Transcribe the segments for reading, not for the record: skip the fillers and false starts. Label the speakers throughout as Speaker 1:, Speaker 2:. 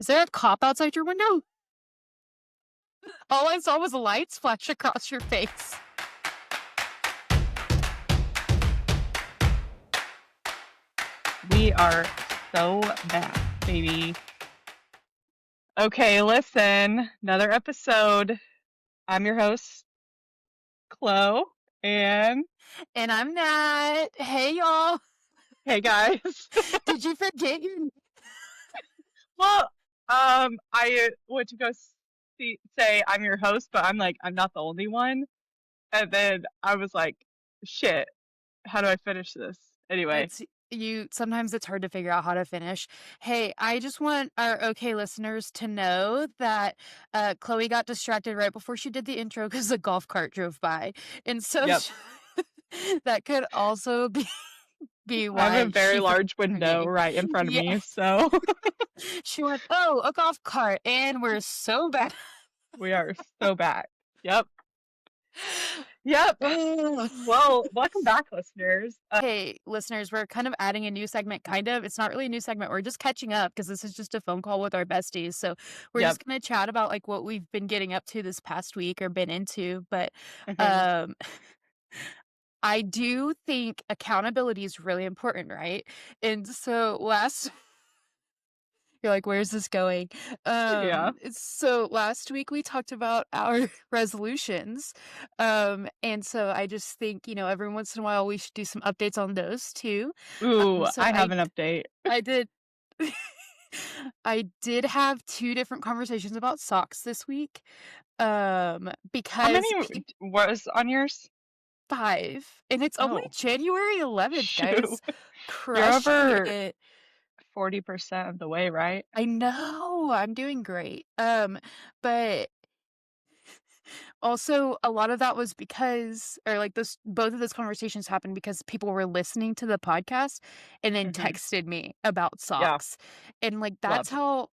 Speaker 1: Is there a cop outside your window? All I saw was lights flash across your face.
Speaker 2: We are so back, baby. Okay, listen, another episode. I'm your host, Chlo, and
Speaker 1: And I'm Nat. Hey, y'all.
Speaker 2: hey, guys.
Speaker 1: Did you forget your...
Speaker 2: Well, I went to go say I'm your host, but I'm not the only one. And then I was like, shit, how do I finish this? Anyway,
Speaker 1: Sometimes it's hard to figure out how to finish. Hey, I just want our okay listeners to know that Chloe got distracted right before she did the intro because the golf cart drove by. And so
Speaker 2: Yep.
Speaker 1: that could also be
Speaker 2: I
Speaker 1: why
Speaker 2: have a very
Speaker 1: she
Speaker 2: large window
Speaker 1: forgetting.
Speaker 2: right in front of
Speaker 1: Yeah.
Speaker 2: me, so
Speaker 1: She went, oh, a golf cart, and we're so bad.
Speaker 2: we are so back. Yep. Yep. Well, welcome back, listeners.
Speaker 1: Hey, listeners, we're kind of adding a new segment, kind of. It's not really a new segment. We're just catching up because this is just a phone call with our besties. So we're
Speaker 2: Yep.
Speaker 1: just going to chat about like what we've been getting up to this past week or been into. But I do think accountability is really important, right? And so you're like, where's this going?
Speaker 2: Yeah.
Speaker 1: So last week we talked about our resolutions. And so I just think, every once in a while we should do some updates on those too.
Speaker 2: Ooh,
Speaker 1: So
Speaker 2: I have an update.
Speaker 1: I did. I did have 2 different conversations about socks this week.
Speaker 2: How
Speaker 1: Because
Speaker 2: many was on yours?
Speaker 1: 5, and it's only
Speaker 2: Oh,
Speaker 1: January 11th,
Speaker 2: shoot.
Speaker 1: guys.
Speaker 2: You're
Speaker 1: Crushing
Speaker 2: over
Speaker 1: it.
Speaker 2: 40% of the way, right?
Speaker 1: I know, I'm doing great. But also a lot of that was because both of those conversations happened because people were listening to the podcast and then texted me about
Speaker 2: Yeah.
Speaker 1: socks. And like
Speaker 2: Love.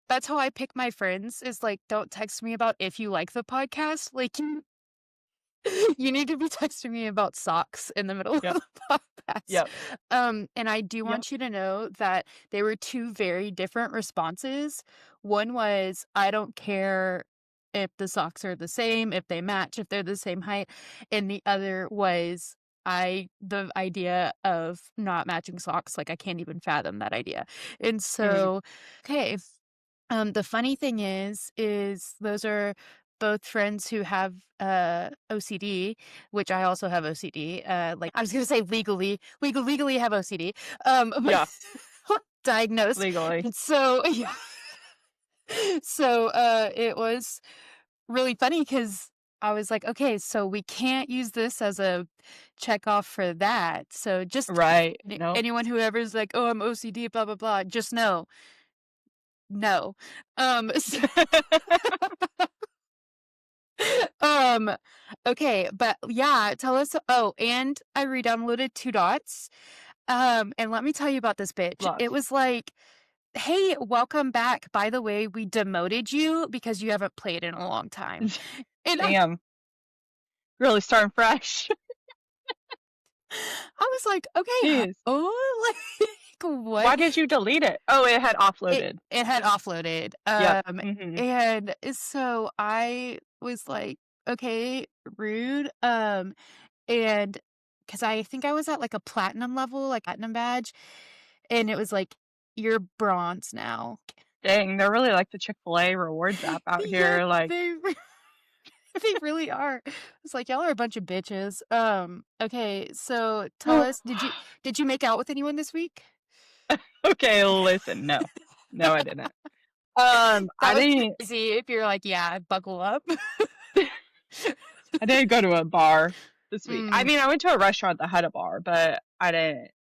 Speaker 1: that's how I pick my friends, is like, don't text me about if you like the podcast. Like you need to be texting me about socks in the middle of the podcast.
Speaker 2: Yep.
Speaker 1: And I do want you to know that they were 2 very different responses. One was, I don't care if the socks are the same, if they match, if they're the same height. And the other was, the idea of not matching socks, like I can't even fathom that idea. And so, okay. The funny thing is those are both friends who have OCD, which I also have OCD. Like I was gonna say legally have OCD.
Speaker 2: Yeah.
Speaker 1: Diagnosed
Speaker 2: Legally.
Speaker 1: And so yeah. So it was really funny because I was like, okay, so we can't use this as a check off for that. So just
Speaker 2: Right. No.
Speaker 1: anyone who ever's like, oh, I'm OCD, blah blah blah, just know. No. So okay, but yeah, tell us. Oh, and I re-downloaded 2 Dots. And let me tell you about this bitch.
Speaker 2: Love.
Speaker 1: It was like, hey, welcome back. By the way, we demoted you because you haven't played in a long time. And
Speaker 2: Damn. Really starting fresh.
Speaker 1: I was like, okay, oh, like what?
Speaker 2: Why did you delete it? Oh, it had offloaded.
Speaker 1: It had offloaded.
Speaker 2: Yep.
Speaker 1: And so I was like, okay, rude. And because I think I was at like a platinum level, like platinum badge, and it was like, you're bronze now.
Speaker 2: Dang, they're really like the Chick-fil-A rewards app out here. Like
Speaker 1: they really are. It's like, y'all are a bunch of bitches. Okay, so tell us, did you make out with anyone this week?
Speaker 2: Okay, listen, no, I didn't.
Speaker 1: I
Speaker 2: didn't.
Speaker 1: See if you're like, yeah, buckle up.
Speaker 2: I didn't go to a bar this week. I mean, I went to a restaurant that had a bar, but I didn't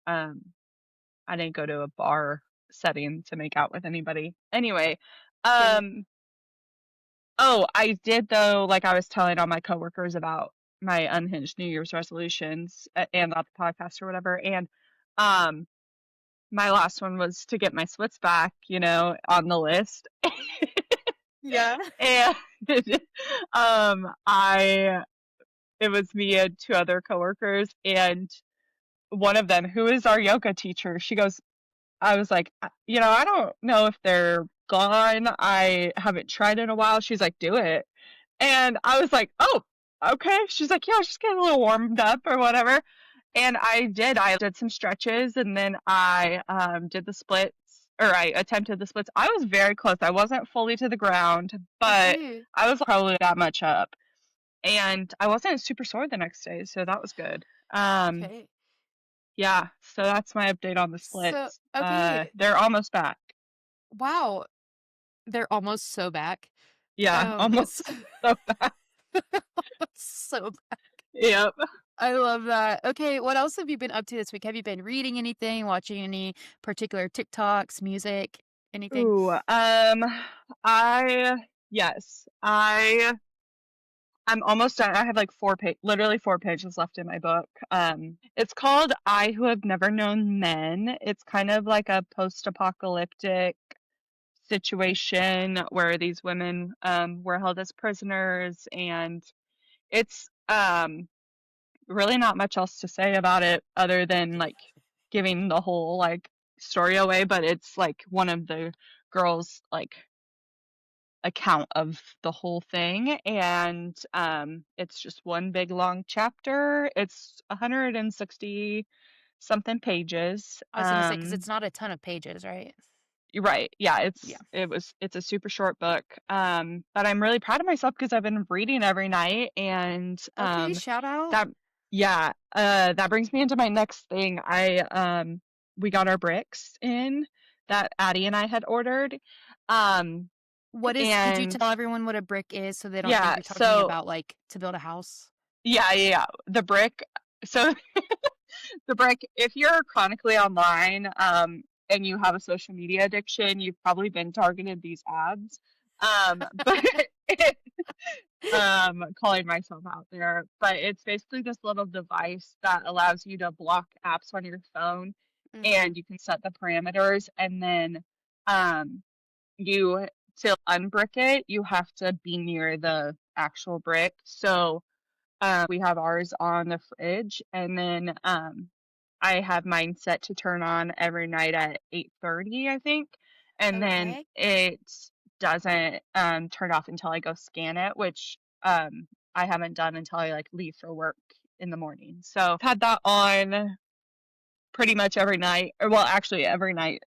Speaker 2: go to a bar setting to make out with anybody. Anyway, oh, I did though, like I was telling all my coworkers about my unhinged New Year's resolutions and about the podcast or whatever. And my last one was to get my splits back, on the list.
Speaker 1: Yeah.
Speaker 2: And it was me and 2 other coworkers, and one of them, who is our yoga teacher, she goes, I was like, I don't know if they're gone. I haven't tried in a while." She's like, "Do it." And I was like, "Oh, okay." She's like, "Yeah, just getting a little warmed up or whatever." And I did. I did some stretches and then I did the splits or I attempted the splits. I was very close. I wasn't fully to the ground, but
Speaker 1: Okay.
Speaker 2: I was probably that much up. And I wasn't super sore the next day, so that was good. Um,
Speaker 1: Okay.
Speaker 2: yeah, so that's my update on the
Speaker 1: So,
Speaker 2: splits.
Speaker 1: okay.
Speaker 2: They're almost back.
Speaker 1: Wow. They're almost so back.
Speaker 2: Yeah,
Speaker 1: S
Speaker 2: almost so back.
Speaker 1: so
Speaker 2: Yep.
Speaker 1: I love that. Okay, what else have you been up to this week? Have you been reading anything, watching any particular TikToks, music, anything?
Speaker 2: Ooh, I yes, I'm almost done. I have like literally 4 pages left in my book. It's called I Who Have Never Known Men. It's kind of like a post-apocalyptic situation where these women were held as prisoners, and it's really not much else to say about it other than like giving the whole like story away, but it's like one of the girls like account of the whole thing, and it's just one big long chapter. It's 160 something pages.
Speaker 1: I was gonna say because it's not a ton of pages, right?
Speaker 2: You're right. Yeah,
Speaker 1: Yeah.
Speaker 2: it's a super short book. But I'm really proud of myself because I've been reading every night, and
Speaker 1: Okay, shout out.
Speaker 2: that yeah, that brings me into my next thing. We got our bricks in that Addie and I had ordered. Um
Speaker 1: Could you
Speaker 2: and
Speaker 1: tell everyone what a brick is so they don't think
Speaker 2: yeah,
Speaker 1: you're talking
Speaker 2: so
Speaker 1: about, like, to build a house?
Speaker 2: yeah. The brick. So the brick, if you're chronically online, and you have a social media addiction, you've probably been targeted these ads. But calling myself out there, but it's basically this little device that allows you to block apps on your phone,
Speaker 1: Mhm.
Speaker 2: and you can set the parameters, and then um, you to unbrick it, you have to be near the actual brick. So we have ours on the fridge, and then I have mine set to turn on every night at 8:30, I think, and then
Speaker 1: Okay.
Speaker 2: it doesn't turn off until I go scan it, which I haven't done until I like leave for work in the morning. So I've had that on pretty much every night, or well, actually every night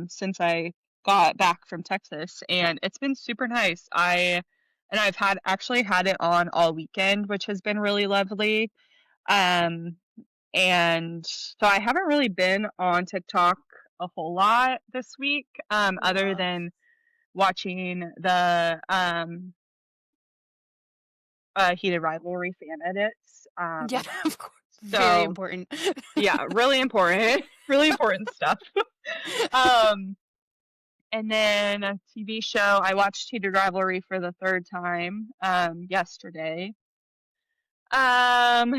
Speaker 2: since I got back from Texas, and it's been super nice. I've had it on all weekend, which has been really lovely. Um, and so I haven't really been on TikTok a whole lot this week, other
Speaker 1: Love.
Speaker 2: than watching the heated rivalry fan edits.
Speaker 1: Yeah, of course. Very
Speaker 2: So
Speaker 1: important.
Speaker 2: yeah, really important, really important stuff. Um, and then a TV show. I watched Heated Rivalry for the third time yesterday. Um,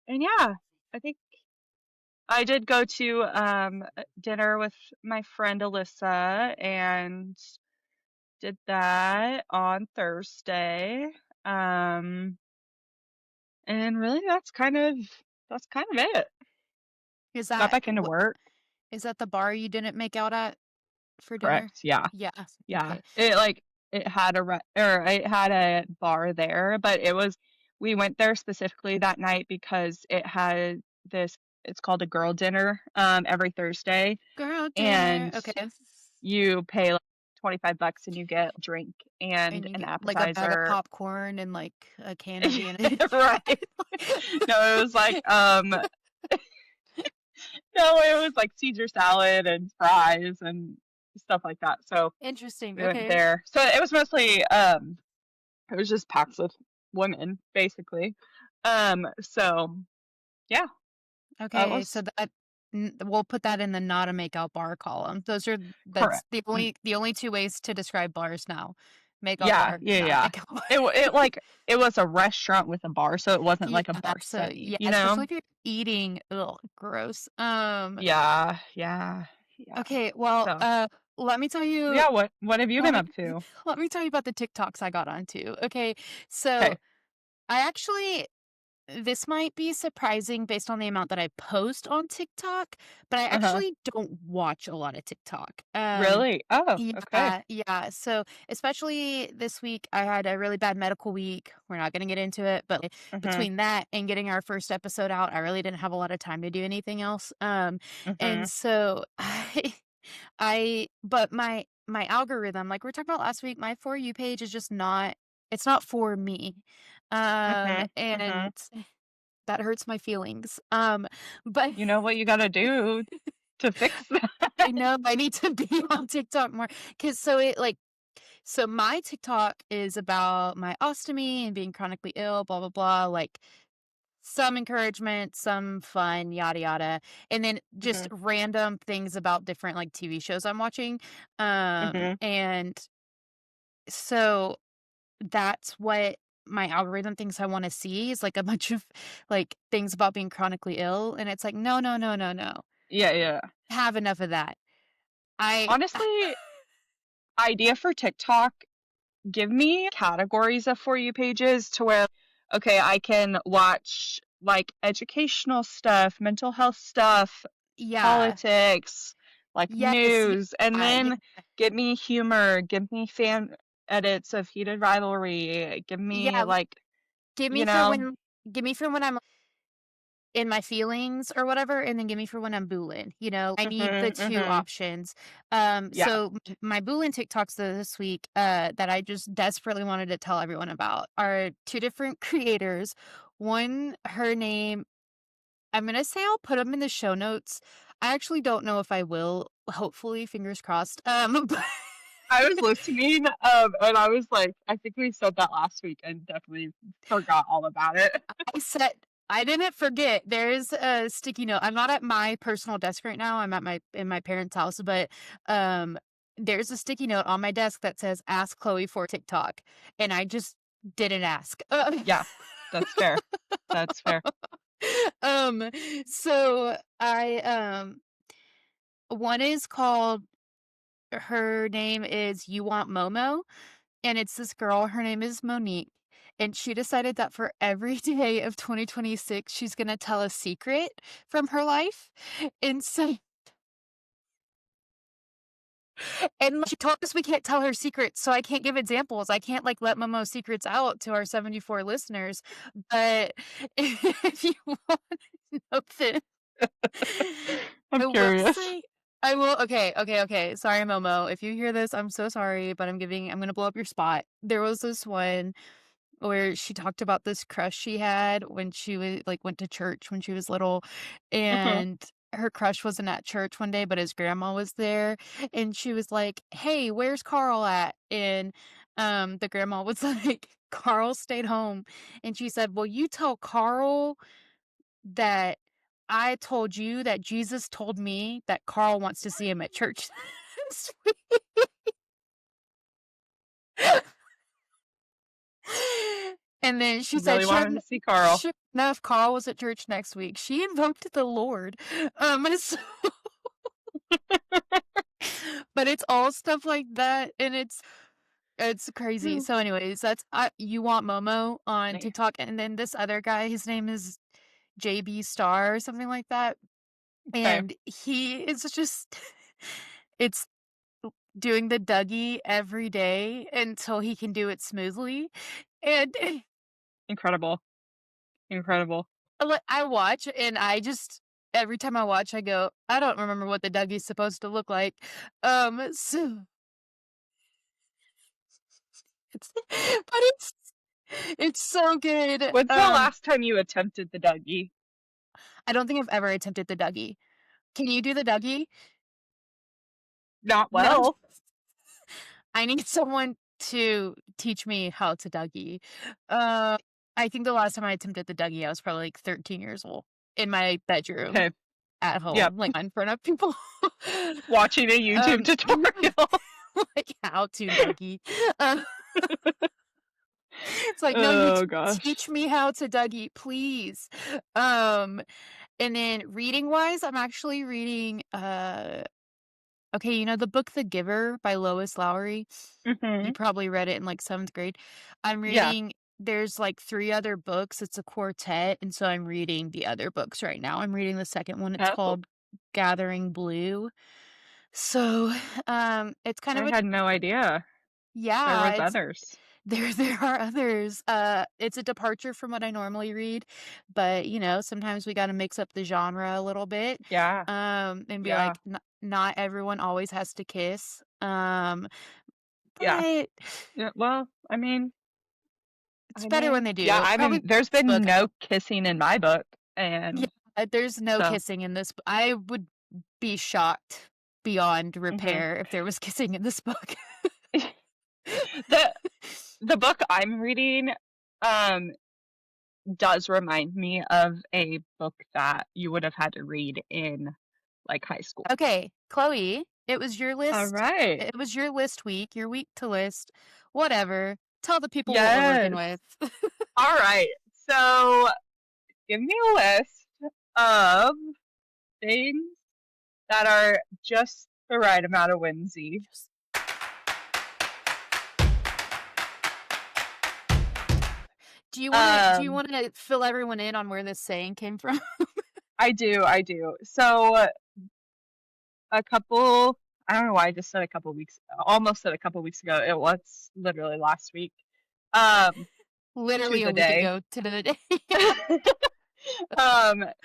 Speaker 2: and yeah, I think I did go to dinner with my friend Alyssa and did that on Thursday. Um, and really that's kind of it.
Speaker 1: Is
Speaker 2: Got
Speaker 1: that
Speaker 2: back into work.
Speaker 1: is that the bar you didn't make out at for dinner?
Speaker 2: Correct. Yeah.
Speaker 1: Yeah,
Speaker 2: Yeah.
Speaker 1: okay.
Speaker 2: It had it had a bar there, but we went there specifically that night because it had this it's called a girl dinner every Thursday,
Speaker 1: Girl dinner,
Speaker 2: and
Speaker 1: okay.
Speaker 2: you pay like $25 and you get a drink and
Speaker 1: And you
Speaker 2: an
Speaker 1: get, like, a bag of
Speaker 2: appetizer.
Speaker 1: popcorn and, like, a can of mayonnaise.
Speaker 2: Right. No, it was like no, it was like Caesar salad and fries and stuff like that. So
Speaker 1: Interesting,
Speaker 2: we went
Speaker 1: okay.
Speaker 2: there. So it was mostly it was just packed with women basically. So yeah, that
Speaker 1: Okay, so
Speaker 2: was
Speaker 1: we'll put that in the not a makeout bar column. That's
Speaker 2: correct. Mm,
Speaker 1: the only 2 ways to describe bars now. Makeout
Speaker 2: yeah,
Speaker 1: bar,
Speaker 2: yeah,
Speaker 1: not a
Speaker 2: yeah.
Speaker 1: makeout bar.
Speaker 2: It was a restaurant with a bar, so it wasn't
Speaker 1: Yeah,
Speaker 2: like a bar
Speaker 1: so
Speaker 2: setting,
Speaker 1: yeah,
Speaker 2: you
Speaker 1: especially
Speaker 2: know?
Speaker 1: if you're eating ugh, gross.
Speaker 2: Yeah, yeah, yeah.
Speaker 1: Okay, well,
Speaker 2: So
Speaker 1: let me tell you
Speaker 2: yeah, what have you
Speaker 1: let
Speaker 2: been
Speaker 1: me
Speaker 2: up to?
Speaker 1: let me tell you about the TikToks I got onto. Okay, so
Speaker 2: Okay.
Speaker 1: I actually this might be surprising based on the amount that I post on TikTok, but I
Speaker 2: Uh-huh.
Speaker 1: actually don't watch a lot of TikTok.
Speaker 2: Really? Oh, okay.
Speaker 1: Yeah. So, especially this week, I had a really bad medical week. We're not going to get into it, but like,
Speaker 2: Mhm.
Speaker 1: between that and getting our first episode out, I really didn't have a lot of time to do anything else. And
Speaker 2: Mhm.
Speaker 1: so but my algorithm, like we are talking about last week, my For You page is just not, it's not for me.
Speaker 2: Mhm. Mhm.
Speaker 1: And that hurts my feelings. But
Speaker 2: You know what you gotta do to fix
Speaker 1: I
Speaker 2: that?
Speaker 1: know I need to be on TikTok more because so it like so my TikTok is about my ostomy and being chronically ill, blah blah blah, like some encouragement, some fun, yada yada, and then just
Speaker 2: Mhm.
Speaker 1: random things about different like TV shows I'm watching.
Speaker 2: Mhm.
Speaker 1: And so that's what my algorithm thinks I want to see is like a bunch of like things about being chronically ill, and it's like no no no no no,
Speaker 2: Yeah, yeah.
Speaker 1: have enough of that. I
Speaker 2: Honestly, idea for TikTok, give me categories of For You pages to where, okay, I can watch, like, educational stuff, mental health stuff,
Speaker 1: yeah.
Speaker 2: politics, like,
Speaker 1: Yes,
Speaker 2: news, and
Speaker 1: yeah,
Speaker 2: then give me humor, give me fan edits of heated rivalry, give me,
Speaker 1: yeah,
Speaker 2: like,
Speaker 1: give me
Speaker 2: you
Speaker 1: for
Speaker 2: know.
Speaker 1: when I'm in my feelings or whatever, and then give me for when I'm booling, you know? I need the
Speaker 2: Mhm,
Speaker 1: 2
Speaker 2: mhm.
Speaker 1: options.
Speaker 2: Yeah.
Speaker 1: My booling TikToks this week, that I just desperately wanted to tell everyone about are 2 different creators. One, her name, I'm gonna say I'll put them in the show notes. I actually don't know if I will, hopefully, fingers crossed, but
Speaker 2: I was listening, and I was like, I think we said that last week and definitely forgot all about it.
Speaker 1: I said I didn't forget. There's a sticky note. I'm not at my personal desk right now. I'm at my in my parents' house, but um there's a sticky note on my desk that says ask Chloe for TikTok, and I just didn't ask.
Speaker 2: Yeah, that's fair. That's fair.
Speaker 1: Um so I one is called, her name is You Want Momo, and it's this girl, her name is Monique, and she decided that for every day of 2026, she's gonna tell a secret from her life, and so and she told us we can't tell her secrets, so I can't give examples. I can't, like, let Momo's secrets out to our 74 listeners, but if you want to know them,
Speaker 2: I'm
Speaker 1: I will
Speaker 2: curious.
Speaker 1: say okay. Sorry, Momo. If you hear this, I'm so sorry, but I'm gonna blow up your spot. There was this one where she talked about this crush she had when she was like, went to church when she was little,
Speaker 2: Mhm.
Speaker 1: and her crush wasn't at church one day, but his grandma was there, and she was like, "Hey, where's Carl at?" And, the grandma was like, "Carl stayed home." And she said, "Well, you tell Carl that I told you that Jesus told me that Carl wants to see him at church." And then she
Speaker 2: She
Speaker 1: said,
Speaker 2: really wanted to see Carl.
Speaker 1: sure enough, Carl was at church next week. She invoked the Lord. So but it's all stuff like that, and it's crazy. So anyways, that's You Want Momo on
Speaker 2: Nice.
Speaker 1: TikTok, and then this other guy, his name is JB Star or something like that,
Speaker 2: Okay.
Speaker 1: and he is just it's doing the Dougie every day until he can do it smoothly, and
Speaker 2: Incredible. Incredible.
Speaker 1: I watch and I just every time I watch, I go, "I don't remember what the Dougie's supposed to look like." So it's but it's so good.
Speaker 2: When's the last time you attempted the Dougie?
Speaker 1: I don't think I've ever attempted the Dougie. Can you do the Dougie?
Speaker 2: Not
Speaker 1: No.
Speaker 2: well.
Speaker 1: I need someone to teach me how to Dougie. Uh, I think the last time I attempted the Dougie, I was probably, like, 13 years old in my bedroom
Speaker 2: Okay.
Speaker 1: at
Speaker 2: Yep.
Speaker 1: home, like, in front of people.
Speaker 2: Watching a YouTube
Speaker 1: Um,
Speaker 2: tutorial.
Speaker 1: like, how to Dougie. Uh, it's like, "No, you
Speaker 2: Oh gosh.
Speaker 1: teach me how to Dougie, please." Um, and then reading-wise, I'm actually reading, okay, you know the book The Giver by Lois Lowry? You
Speaker 2: Mhm.
Speaker 1: probably read it in, like, 7th grade. I'm
Speaker 2: Yeah.
Speaker 1: reading there's, like, 3 other books, it's a quartet, and so I'm reading the other books right now. I'm reading the second one, it's
Speaker 2: Oh,
Speaker 1: called Gathering Blue. So, it's kind of
Speaker 2: I
Speaker 1: a
Speaker 2: had no idea there
Speaker 1: yeah,
Speaker 2: was
Speaker 1: it's
Speaker 2: others.
Speaker 1: there are others. It's a departure from what I normally read, but, sometimes we gotta mix up the genre a little bit,
Speaker 2: Yeah,
Speaker 1: and be
Speaker 2: yeah,
Speaker 1: like, not everyone always has to kiss."
Speaker 2: yeah.
Speaker 1: But
Speaker 2: Yeah, well,
Speaker 1: it's better when they
Speaker 2: yeah,
Speaker 1: do. Probably
Speaker 2: there's
Speaker 1: this
Speaker 2: been
Speaker 1: book.
Speaker 2: no kissing in my book,
Speaker 1: Yeah,
Speaker 2: and
Speaker 1: there's no
Speaker 2: so
Speaker 1: kissing in this I would be shocked beyond
Speaker 2: mhm.
Speaker 1: repair if there was kissing in this book.
Speaker 2: The the book I'm reading, um, does remind me of a book that you would have had to read in, like, high school.
Speaker 1: Okay, Chloe, it was your list.
Speaker 2: Alright.
Speaker 1: It was your list week, your week to list. Whatever. Tell the people what we're working
Speaker 2: Yes.
Speaker 1: with.
Speaker 2: Alright. So, give me a list of things that are just the right amount of whimsy.
Speaker 1: Just do you
Speaker 2: Um,
Speaker 1: wanna fill everyone in on where this saying came from?
Speaker 2: I do, I do. So, a couple I don't know why I just said a couple weeks almost said a couple weeks ago. It was literally last week. Um, to
Speaker 1: Literally a
Speaker 2: the
Speaker 1: week
Speaker 2: day.
Speaker 1: ago to the day.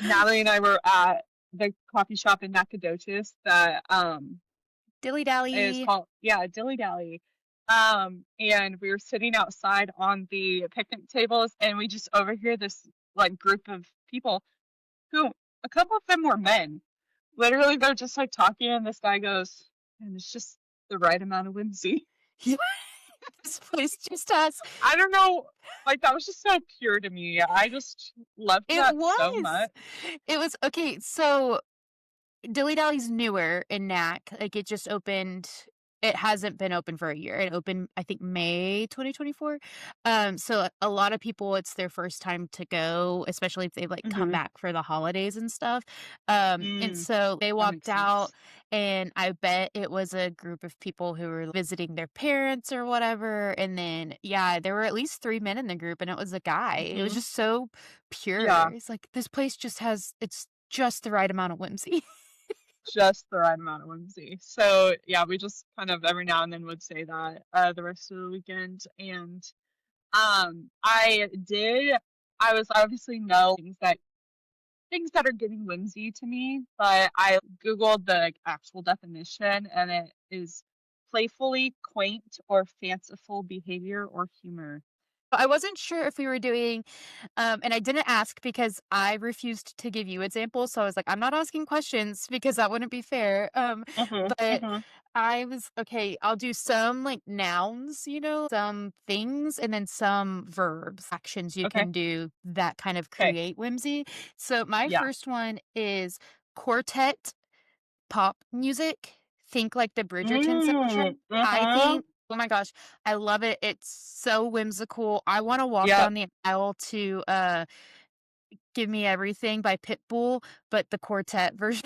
Speaker 2: Natalie and I were at the coffee shop in Nacogdoches that
Speaker 1: Dilly
Speaker 2: is
Speaker 1: dally.
Speaker 2: called Dilly Dally. And we were sitting outside on the picnic tables and we just overhear this like group of people who a couple of them were men. Literally they're just like talking and this guy goes, and it's just the right amount of whimsy.
Speaker 1: Yeah, this place just has
Speaker 2: I don't know, like that was just so pure to me. I just loved
Speaker 1: it
Speaker 2: that so
Speaker 1: was.
Speaker 2: much.
Speaker 1: It was okay, so Dilly Dally's newer in Knack, like, it just opened it hasn't been open for a year. It opened, I think, May 2024. So a lot of people, it's their first time to go, especially if they've, like, come
Speaker 2: Hmm.
Speaker 1: back for the holidays and stuff. And
Speaker 2: Mm,
Speaker 1: so they
Speaker 2: that
Speaker 1: walked
Speaker 2: makes
Speaker 1: out,
Speaker 2: sense.
Speaker 1: and I bet it was a group of people who were visiting their parents or whatever, and then, yeah, there were at least 3 men in the group, and it was a guy. It was
Speaker 2: Hmm.
Speaker 1: just so pure.
Speaker 2: Yeah,
Speaker 1: It's like, this place just has it's just the right amount of whimsy.
Speaker 2: just the right amount of whimsy. So yeah, we just kind of every now and then would say that the rest of the weekend. And I was obviously know things that are giving whimsy to me, but I googled the like, actual definition, and it is playfully quaint or fanciful behavior or humor.
Speaker 1: I wasn't sure if we were doing and I didn't ask because I refused to give you examples, so I was like, "I'm not asking questions because that wouldn't be fair."
Speaker 2: Mhm.
Speaker 1: But
Speaker 2: Mhm.
Speaker 1: I was okay, I'll do some, like, nouns, some things, and then some verbs, actions you
Speaker 2: Okay.
Speaker 1: can do that kind of
Speaker 2: Okay.
Speaker 1: create whimsy. So my
Speaker 2: Yeah.
Speaker 1: first one is quartet pop music. Think like the Bridgerton soundtrack.
Speaker 2: Mm.
Speaker 1: I
Speaker 2: Uh-huh.
Speaker 1: think oh my gosh, I love it. It's so whimsical. I wanna walk
Speaker 2: Yep.
Speaker 1: down the aisle to, "Give Me Everything" by Pitbull, but the quartet version.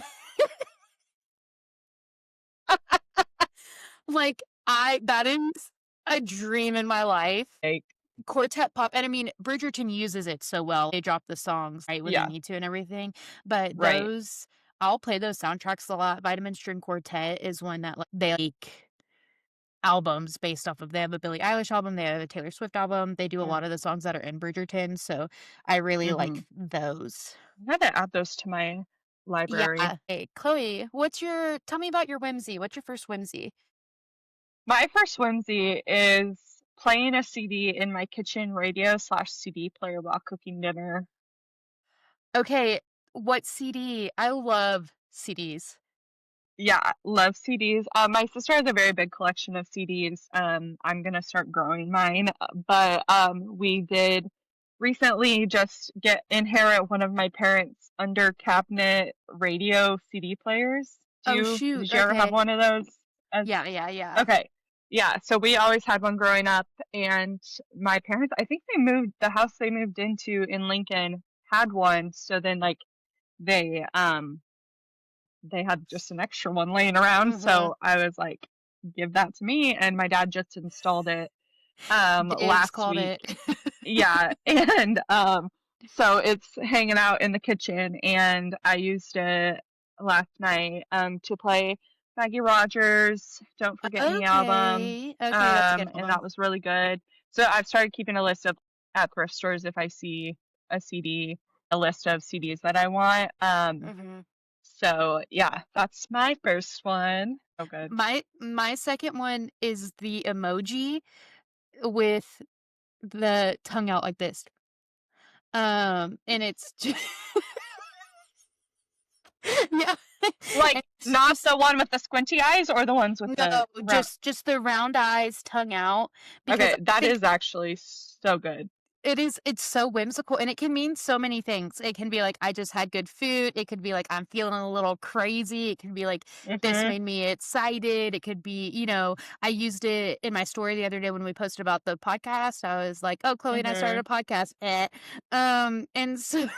Speaker 1: Like, I that is a dream in my life.
Speaker 2: Like,
Speaker 1: Quartet pop and I mean, Bridgerton uses it so well. They drop the songs, right, when they
Speaker 2: yeah.
Speaker 1: need to and everything, but
Speaker 2: Right.
Speaker 1: those I'll play those soundtracks a lot. Vitamin String Quartet is one that, like, they make albums based off of they have a Billie Eilish album, they have a Taylor Swift album, they do a
Speaker 2: Mm.
Speaker 1: lot of the songs that are in Bridgerton, so I really like
Speaker 2: Mhm.
Speaker 1: those.
Speaker 2: I gotta add those to my library.
Speaker 1: Yeah. Hey, Chloe, tell me about your whimsy. What's your first whimsy?
Speaker 2: My first whimsy is playing a CD in my kitchen radio slash CD player while cooking dinner.
Speaker 1: Okay, what CD? I love CDs.
Speaker 2: Yeah, love CDs. My sister has a very big collection of CDs. I'm gonna start growing mine, but we did recently just get inherit one of my parents' under cabinet radio CD players.
Speaker 1: Oh, shoot,
Speaker 2: Did you ever have
Speaker 1: okay.
Speaker 2: one of those? As
Speaker 1: Yeah, yeah, yeah.
Speaker 2: Okay. Yeah, so we always had one growing up, and my parents, I think the house they moved into in Lincoln had one, so then like they they had just an extra one laying around,
Speaker 1: Mhm.
Speaker 2: so I was like, "Give that to me," and my dad just installed it
Speaker 1: Dibs
Speaker 2: last
Speaker 1: called
Speaker 2: week.
Speaker 1: it.
Speaker 2: yeah, and so it's hanging out in the kitchen, and I used it last night to play Maggie Rogers' "Don't Forget Me" album,
Speaker 1: Okay. Okay, that's a good
Speaker 2: and
Speaker 1: album.
Speaker 2: that was really good. So I've started keeping a list of at thrift stores if I see a CD, a list of CDs that I want.
Speaker 1: Mhm.
Speaker 2: So yeah, that's my first one. Oh, good.
Speaker 1: My second one is the emoji with the tongue out like this. And it's just yeah,
Speaker 2: Like,
Speaker 1: it's
Speaker 2: not
Speaker 1: just
Speaker 2: the one with the squinty eyes or the ones with
Speaker 1: no,
Speaker 2: the round.
Speaker 1: just the round eyes, tongue out, because
Speaker 2: Okay,
Speaker 1: I
Speaker 2: that
Speaker 1: think
Speaker 2: is actually so good.
Speaker 1: it's so whimsical, and it can mean so many things. It can be like, "I just had good food." It could be like, "I'm feeling a little crazy." It can be like, "This
Speaker 2: Mhm,
Speaker 1: made me excited." It could be, I used it in my story the other day when we posted about the podcast. I was like, "Oh, Chloe and I started a
Speaker 2: mhm.
Speaker 1: podcast." Eh. And so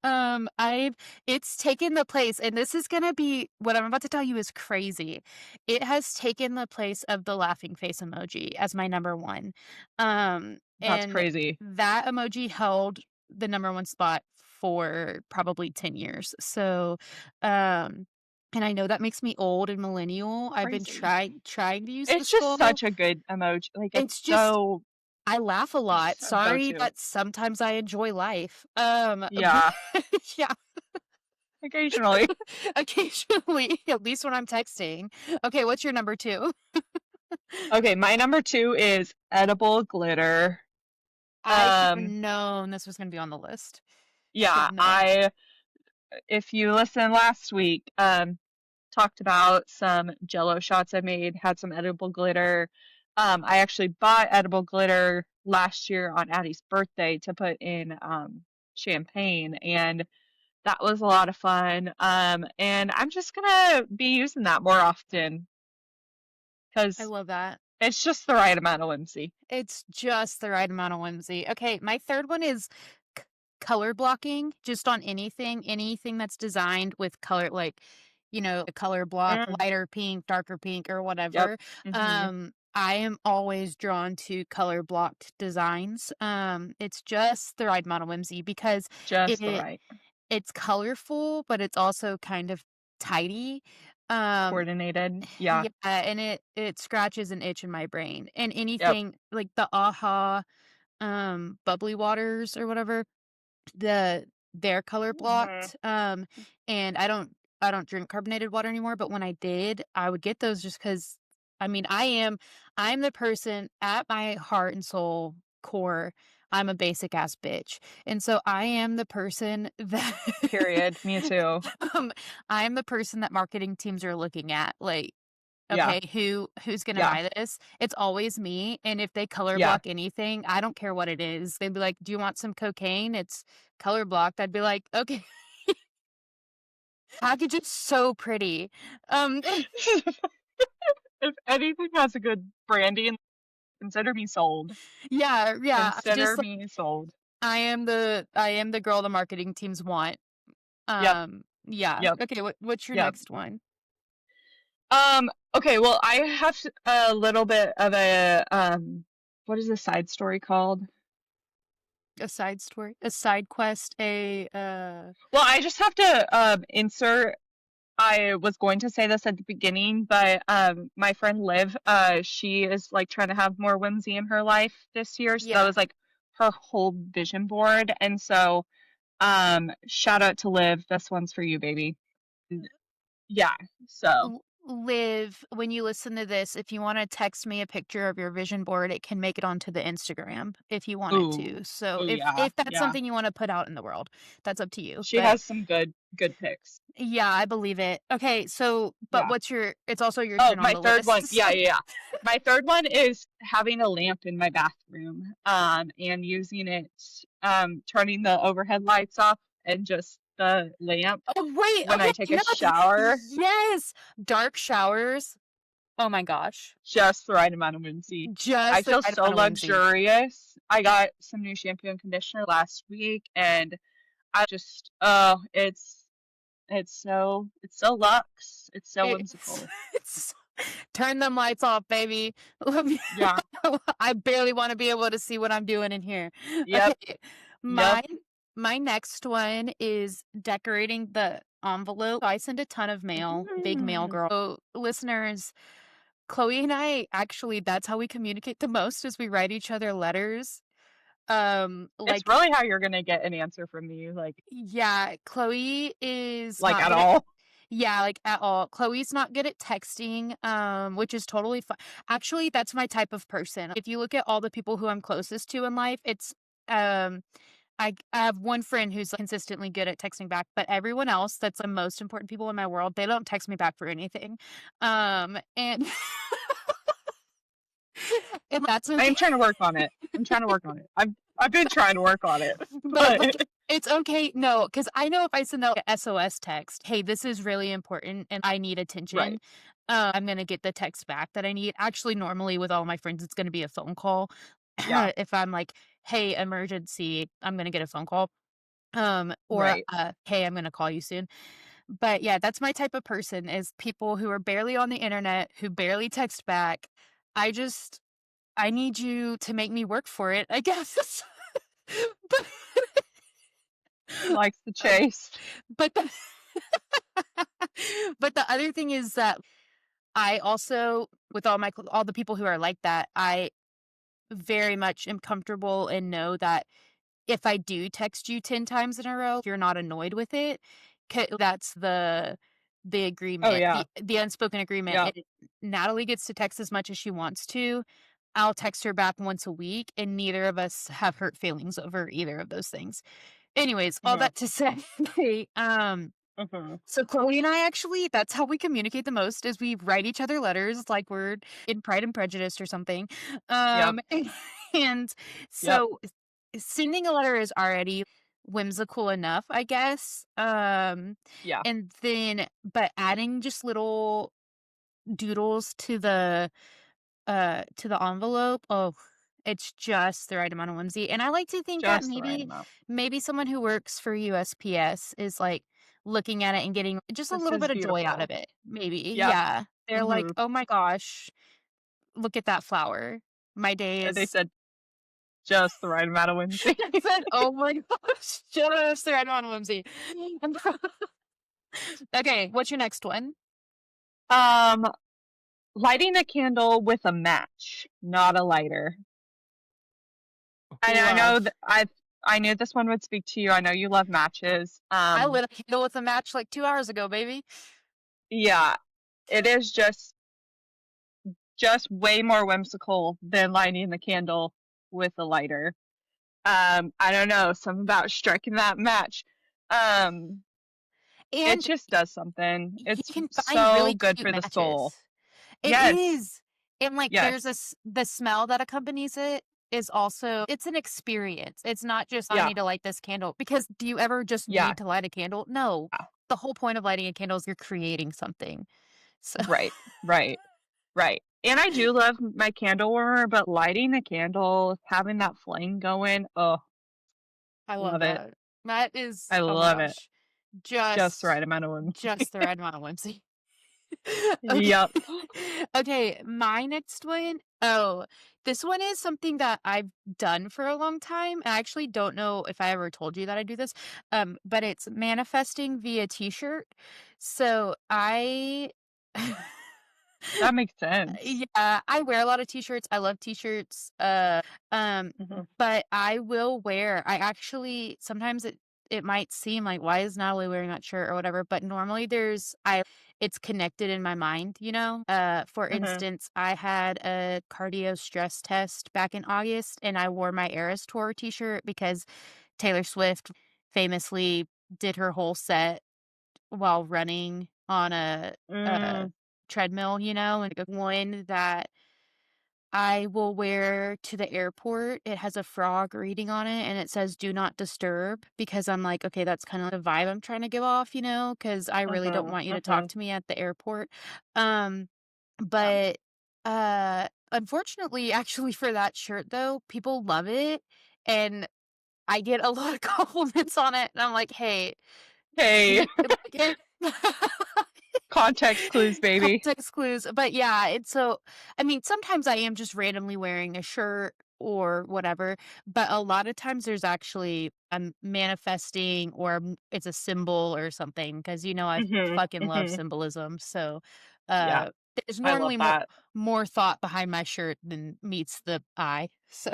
Speaker 1: I've it's taken the place, and this is gonna be what I'm about to tell you is crazy. It has taken the place of the laughing face emoji as my number one.
Speaker 2: That's
Speaker 1: And
Speaker 2: crazy.
Speaker 1: that emoji held the number one spot for probably 10 years. So, um, and I know that makes me old and millennial. I've been
Speaker 2: Crazy.
Speaker 1: trying to use the
Speaker 2: It's just
Speaker 1: skull.
Speaker 2: such a good emoji, like, it's
Speaker 1: It's just
Speaker 2: so
Speaker 1: I laugh a lot.
Speaker 2: so
Speaker 1: Sorry
Speaker 2: go-to.
Speaker 1: that sometimes I enjoy life. But
Speaker 2: Yeah,
Speaker 1: yeah.
Speaker 2: occasionally.
Speaker 1: Occasionally, at least when I'm texting. Okay, what's your number 2?
Speaker 2: Okay, my number 2 is edible glitter.
Speaker 1: I should have
Speaker 2: Um,
Speaker 1: known this was gonna be on the list. Should
Speaker 2: yeah,
Speaker 1: have known.
Speaker 2: if you listened last week, talked about some Jello shots I made, had some edible glitter. I actually bought edible glitter last year on Addie's birthday to put in champagne, and that was a lot of fun. And I'm just gonna be using that more often
Speaker 1: I
Speaker 2: because
Speaker 1: love that.
Speaker 2: it's just the right amount of whimsy.
Speaker 1: It's just the right amount of whimsy. Okay, my 3rd one is c color blocking, just on anything that's designed with color, like, a color block,
Speaker 2: Mm,
Speaker 1: lighter pink, darker pink, or
Speaker 2: yep.
Speaker 1: whatever.
Speaker 2: Hmm.
Speaker 1: I am always drawn to color blocked designs. It's just the right amount of whimsy because
Speaker 2: Just the
Speaker 1: it
Speaker 2: right.
Speaker 1: it's colorful, but it's also kind of tidy. Um,
Speaker 2: Coordinated. Yeah.
Speaker 1: yeah, and it scratches an itch in my brain. And
Speaker 2: Yep.
Speaker 1: anything like the AHA, bubbly waters or whatever, they're color
Speaker 2: Hmm.
Speaker 1: blocked. And I don't drink carbonated water anymore, but when I did, I would get those just because. I mean, I'm the person at my heart and soul core, I'm a basic ass bitch. And so I am the person that
Speaker 2: Period. Me too.
Speaker 1: um, I am the person that marketing teams are looking at. Like,
Speaker 2: Yeah.
Speaker 1: okay, who's gonna
Speaker 2: Yeah.
Speaker 1: buy this? It's always me, and if they color
Speaker 2: Yeah.
Speaker 1: block anything, I don't care what it is. They'd be like, "Do you want some cocaine?" It's color blocked. I'd be like, "Okay." Package is so pretty. Um,
Speaker 2: If anything has a good branding, consider me sold.
Speaker 1: yeah, yeah. I
Speaker 2: Consider
Speaker 1: just like
Speaker 2: me sold.
Speaker 1: I am the girl the marketing teams want.
Speaker 2: Yep,
Speaker 1: Yeah.
Speaker 2: yep,
Speaker 1: Okay, what's your
Speaker 2: yep.
Speaker 1: next one?
Speaker 2: Okay, well, I have a little bit of a what is the side story called?
Speaker 1: A side story, a side quest,
Speaker 2: Well, I just have to insert. I was going to say this at the beginning, but my friend Liv, she is like trying to have more whimsy in her life this year, so that
Speaker 1: yeah.
Speaker 2: was like her whole vision board, and so shout out to Liv. This one's for you, baby. And yeah, so.
Speaker 1: Live, when you listen to this, if you wanna text me a picture of your vision board, it can make it onto the Instagram if you want it to.
Speaker 2: Ooh.
Speaker 1: So
Speaker 2: Ooh,
Speaker 1: if
Speaker 2: yeah,
Speaker 1: if that's
Speaker 2: yeah.
Speaker 1: something you wanna put out in the world, that's up to you.
Speaker 2: She
Speaker 1: But
Speaker 2: has some good picks.
Speaker 1: yeah, I believe it. Okay, so but
Speaker 2: Yeah.
Speaker 1: what's your it's also your
Speaker 2: Oh,
Speaker 1: turn on
Speaker 2: my
Speaker 1: the
Speaker 2: third one.
Speaker 1: list.
Speaker 2: Yeah, yeah, yeah. My third one is having a lamp in my bathroom, and using it, turning the overhead lights off and just the lamp
Speaker 1: Oh, wait,
Speaker 2: when I
Speaker 1: okay,
Speaker 2: take a
Speaker 1: yes,
Speaker 2: shower.
Speaker 1: yes! Dark showers. Oh my gosh.
Speaker 2: Just the right amount of whimsy. I
Speaker 1: Just the
Speaker 2: feel
Speaker 1: right
Speaker 2: so
Speaker 1: amount of whimsy.
Speaker 2: luxurious. I got some new shampoo and conditioner last week, and I just, it's so luxe. It's so
Speaker 1: It's
Speaker 2: whimsical.
Speaker 1: Turn them lights off, baby. Let me
Speaker 2: Yeah.
Speaker 1: I barely wanna be able to see what I'm doing in here.
Speaker 2: Yep.
Speaker 1: Okay,
Speaker 2: Yep.
Speaker 1: mine my next one is decorating the envelope. I send a ton of mail, big mail
Speaker 2: Mm.
Speaker 1: girl. So, listeners, Chloe and I actually that's how we communicate the most is we write each other letters.
Speaker 2: It's
Speaker 1: Like
Speaker 2: really how you're gonna get an answer from me,
Speaker 1: yeah, Chloe is
Speaker 2: like,
Speaker 1: not
Speaker 2: at
Speaker 1: good at
Speaker 2: all.
Speaker 1: yeah, like, at all. Chloe's not good at texting, which is totally fine. Actually, that's my type of person. If you look at all the people who I'm closest to in life, it's, um, I have one friend who's consistently good at texting back, but everyone else that's the most important people in my world, they don't text me back for anything. And and that's
Speaker 2: I
Speaker 1: okay.
Speaker 2: am trying to work on it. I'm trying to work on it. I've been trying to work on it,
Speaker 1: But
Speaker 2: but
Speaker 1: like, it's okay no, because I know if I send out a SOS text, "Hey, this is really important and I need
Speaker 2: right.
Speaker 1: attention," I'm gonna get the text back that I need. Actually, normally with all my friends, it's gonna be a phone call.
Speaker 2: Yeah.
Speaker 1: If I'm like, "Hey, emergency," I'm gonna get a phone call. Or,
Speaker 2: Right.
Speaker 1: "Hey, I'm gonna call you soon." But yeah, that's my type of person is people who are barely on the internet, who barely text back. I just I need you to make me work for it, I guess. But
Speaker 2: He likes the chase.
Speaker 1: but the but the other thing is that I also with all the people who are like that, I very much am comfortable and know that if I do text you 10 times in a row, you're not annoyed with it. That's the
Speaker 2: Oh,
Speaker 1: agreement,
Speaker 2: yeah.
Speaker 1: the unspoken agreement.
Speaker 2: Yep.
Speaker 1: Natalie gets to text as much as she wants to. I'll text her back once a week, and neither of us have hurt feelings over either of those things. Anyways, all
Speaker 2: Mhm.
Speaker 1: that to say,
Speaker 2: Mhm.
Speaker 1: so Chloe and I actually that's how we communicate the most is we write each other letters like we're in Pride and Prejudice or something.
Speaker 2: Yep.
Speaker 1: And
Speaker 2: Yep.
Speaker 1: so sending a letter is already whimsical enough, I guess.
Speaker 2: Yeah.
Speaker 1: And then but adding just little doodles to the envelope, oh, it's just the right amount of whimsy, and I like to think that
Speaker 2: Just the right amount.
Speaker 1: maybe someone who works for USPS is, like, looking at it and getting just a
Speaker 2: This
Speaker 1: little
Speaker 2: is
Speaker 1: bit of joy out
Speaker 2: beautiful.
Speaker 1: of it, maybe,
Speaker 2: Yep.
Speaker 1: yeah. They're like,
Speaker 2: Mhm.
Speaker 1: "Oh my gosh, look at that flower. My day
Speaker 2: They
Speaker 1: is"
Speaker 2: said just the right amount of whimsy.
Speaker 1: I said, "Oh my gosh, just the right amount of whimsy." Okay, what's your next one?
Speaker 2: Um, Lighting a candle with a match, not a lighter. I know
Speaker 1: Love.
Speaker 2: that I knew this one would speak to you. I know you love matches.
Speaker 1: I lit a candle with a match, like, 2 hours ago, baby.
Speaker 2: Yeah, it is just way more whimsical than lighting the candle with a lighter. I don't know, something about striking that match. Um, it
Speaker 1: And
Speaker 2: just does something.
Speaker 1: you
Speaker 2: It's
Speaker 1: can find
Speaker 2: so
Speaker 1: really
Speaker 2: good
Speaker 1: cute
Speaker 2: for the
Speaker 1: matches.
Speaker 2: soul.
Speaker 1: It
Speaker 2: Yes,
Speaker 1: is. And, like, there's
Speaker 2: yes,
Speaker 1: the smell that accompanies it is also it's an experience. It's not just, "I
Speaker 2: yeah,
Speaker 1: need to light this candle," because do you ever just
Speaker 2: yeah,
Speaker 1: need to light a candle? No. The whole point of lighting a candle is you're creating something. So
Speaker 2: right, right, right. And I do love my candle warmer, but lighting a candle, having that flame going, oh,
Speaker 1: I love
Speaker 2: love it.
Speaker 1: that. That is
Speaker 2: I
Speaker 1: oh my
Speaker 2: love it.
Speaker 1: gosh.
Speaker 2: Just the
Speaker 1: Just
Speaker 2: right amount of whimsy.
Speaker 1: just the right amount of whimsy. Okay.
Speaker 2: Yep.
Speaker 1: Okay, my next one oh, this one is something that I've done for a long time. I actually don't know if I ever told you that I do this, but it's manifesting via T-shirt. So I
Speaker 2: That makes sense.
Speaker 1: Yeah, I wear a lot of T-shirts. I love T-shirts. Um,
Speaker 2: Mhm,
Speaker 1: but I will wear I actually sometimes it might seem like, "Why is Natalie wearing that shirt?" or whatever, but normally it's connected in my mind, you know? For
Speaker 2: mhm,
Speaker 1: instance, I had a cardio stress test back in August, and I wore my Eras Tour T-shirt because Taylor Swift famously did her whole set while running on a
Speaker 2: mm,
Speaker 1: treadmill, you know, and like one that I will wear to the airport. It has a frog reading on it and it says "Do not disturb" because I'm like, okay, that's kind of the vibe I'm trying to give off, you know, because I really don't
Speaker 2: mhm,
Speaker 1: want you to talk
Speaker 2: mhm.
Speaker 1: to me at the airport. Um,
Speaker 2: Yeah.
Speaker 1: but unfortunately, actually for that shirt though, people love it and I get a lot of compliments on it. And I'm like, hey,
Speaker 2: Hey,
Speaker 1: like,
Speaker 2: Context clues, baby.
Speaker 1: Context clues, but yeah, it's so I mean, sometimes I am just randomly wearing a shirt or whatever, but a lot of times there's actually I'm manifesting or it's a symbol or something because I
Speaker 2: Mhm,
Speaker 1: fucking love
Speaker 2: mhm.
Speaker 1: symbolism. So,
Speaker 2: Yeah,
Speaker 1: there's
Speaker 2: I love
Speaker 1: normally
Speaker 2: that.
Speaker 1: more thought behind my shirt than meets the eye. So,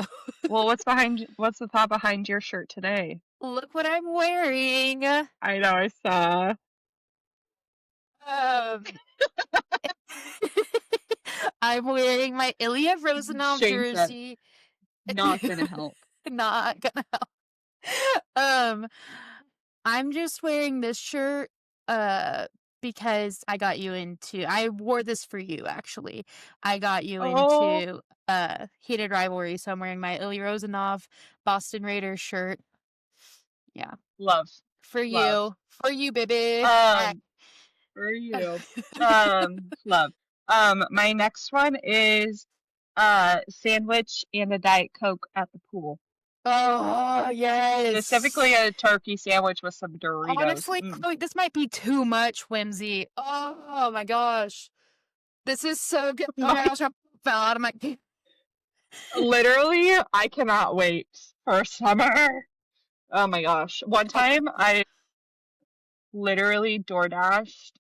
Speaker 2: Well, what's the thought behind your shirt today?
Speaker 1: look what I'm wearing.
Speaker 2: I know, I saw.
Speaker 1: Um I'm wearing my Ilya Rosanov
Speaker 2: Shane said,
Speaker 1: jersey.
Speaker 2: "Not gonna help."
Speaker 1: Not gonna Um, I'm just wearing this shirt, uh, because I wore this for you, actually. I got you
Speaker 2: Oh,
Speaker 1: into, Heated Rivalry, so I'm wearing my Ilya Rosanov Boston Raiders shirt. Yeah.
Speaker 2: love, love.
Speaker 1: For you, baby.
Speaker 2: Um, for you. Love. My next one is sandwich and a Diet Coke at the pool.
Speaker 1: Oh,
Speaker 2: Specifically
Speaker 1: yes.
Speaker 2: a turkey sandwich with some Doritos.
Speaker 1: Honestly,
Speaker 2: Mm.
Speaker 1: Chloe, this might be too much whimsy. Oh my gosh. This is so good. Oh
Speaker 2: My
Speaker 1: my gosh, I fell out of my
Speaker 2: literally, I cannot wait for summer. Oh my gosh. One time I literally door dashed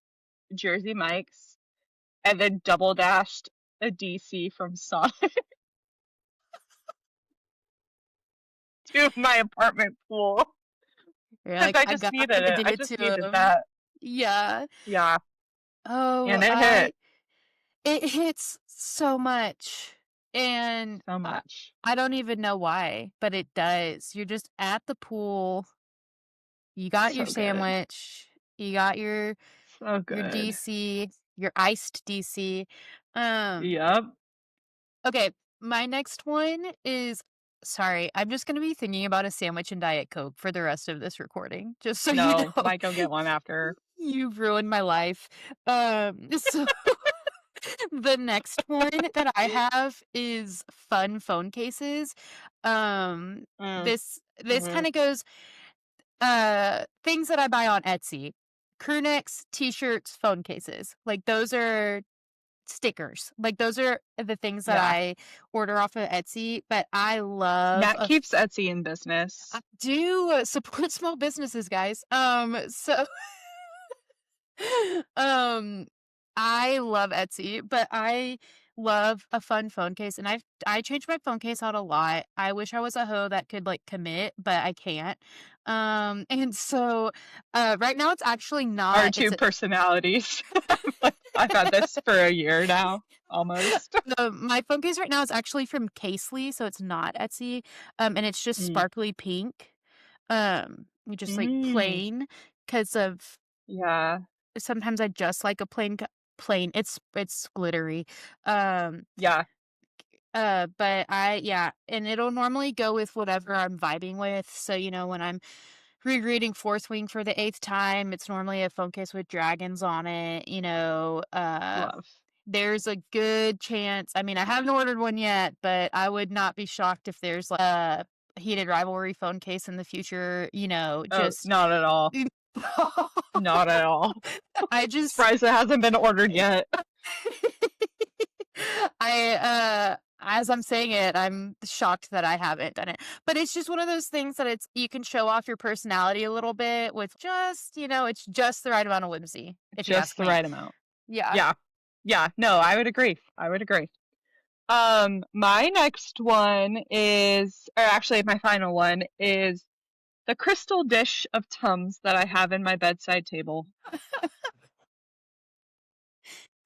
Speaker 2: Jersey Mike's and then double dashed a DC from Sonic to my apartment pool
Speaker 1: You're
Speaker 2: because
Speaker 1: like,
Speaker 2: I
Speaker 1: I
Speaker 2: just
Speaker 1: gotta
Speaker 2: needed it.
Speaker 1: do
Speaker 2: I
Speaker 1: it
Speaker 2: just
Speaker 1: to
Speaker 2: needed
Speaker 1: him.
Speaker 2: that.
Speaker 1: Yeah.
Speaker 2: Yeah.
Speaker 1: Oh,
Speaker 2: And it hit
Speaker 1: it hits so much. And
Speaker 2: so much.
Speaker 1: I don't even know why, but it does. You're just at the pool. You got your
Speaker 2: So good.
Speaker 1: sandwich. You got
Speaker 2: So
Speaker 1: your
Speaker 2: good.
Speaker 1: DC, your iced DC. Um,
Speaker 2: Yep.
Speaker 1: Okay, my next one is sorry, I'm just gonna be thinking about a sandwich and Diet Coke for the rest of this recording, just so you
Speaker 2: No,
Speaker 1: know.
Speaker 2: might go get one after.
Speaker 1: You've ruined my life. So the next one that I have is fun phone cases.
Speaker 2: Mm.
Speaker 1: This
Speaker 2: Hmm.
Speaker 1: kind of goes things that I buy on Etsy. Crew necks, t-shirts, phone cases. Like those are stickers. Like, those are the things that
Speaker 2: Yeah.
Speaker 1: I order off of Etsy, but I love
Speaker 2: Nat keeps Etsy in business.
Speaker 1: I do support small businesses, guys. So um, I love Etsy, but I love a fun phone case, and I change my phone case out a lot. I wish I was a hoe that could, like, commit, but I can't. And so, right now it's actually
Speaker 2: Our
Speaker 1: not it's
Speaker 2: two personalities. I've had this for a year now, almost.
Speaker 1: My phone case right now is actually from Casely, so it's not Etsy, and it's just
Speaker 2: Mm.
Speaker 1: sparkly pink, just, like,
Speaker 2: Mm.
Speaker 1: plain because of
Speaker 2: Yeah.
Speaker 1: sometimes I just like a plain it's glittery, um,
Speaker 2: Yeah.
Speaker 1: but yeah, and it'll normally go with whatever I'm vibing with, so, when I'm rereading Fourth Wing for the 8th time, it's normally a phone case with dragons on it,
Speaker 2: Love.
Speaker 1: there's a good chance I mean, I haven't ordered one yet, but I would not be shocked if there's, like, a Heated Rivalry phone case in the future,
Speaker 2: Oh,
Speaker 1: just
Speaker 2: not at all. Not at all.
Speaker 1: I just
Speaker 2: Surprised it hasn't been ordered yet.
Speaker 1: as I'm saying it, I'm shocked that I haven't done it. But it's just one of those things that it's you can show off your personality a little bit with just, it's just the right amount of whimsy, if you
Speaker 2: Just
Speaker 1: ask
Speaker 2: the
Speaker 1: me.
Speaker 2: right amount.
Speaker 1: Yeah.
Speaker 2: Yeah. Yeah. No, I would agree. I would agree. My next one is, or actually my final one is the crystal dish of Tums that I have in my bedside table.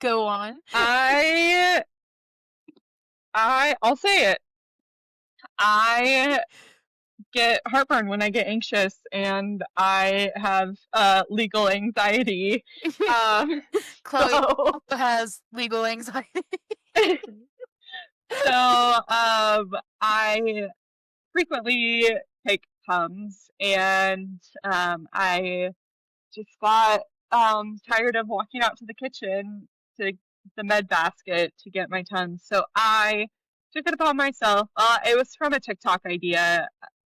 Speaker 1: Go on.
Speaker 2: I I'll say it. I get heartburn when I get anxious and I have legal anxiety. Um
Speaker 1: Chloe
Speaker 2: so
Speaker 1: also has legal anxiety.
Speaker 2: I frequently take Tums and I just got tired of walking out to the kitchen to the med basket to get my Tums. So I took it upon myself. It was from a TikTok idea,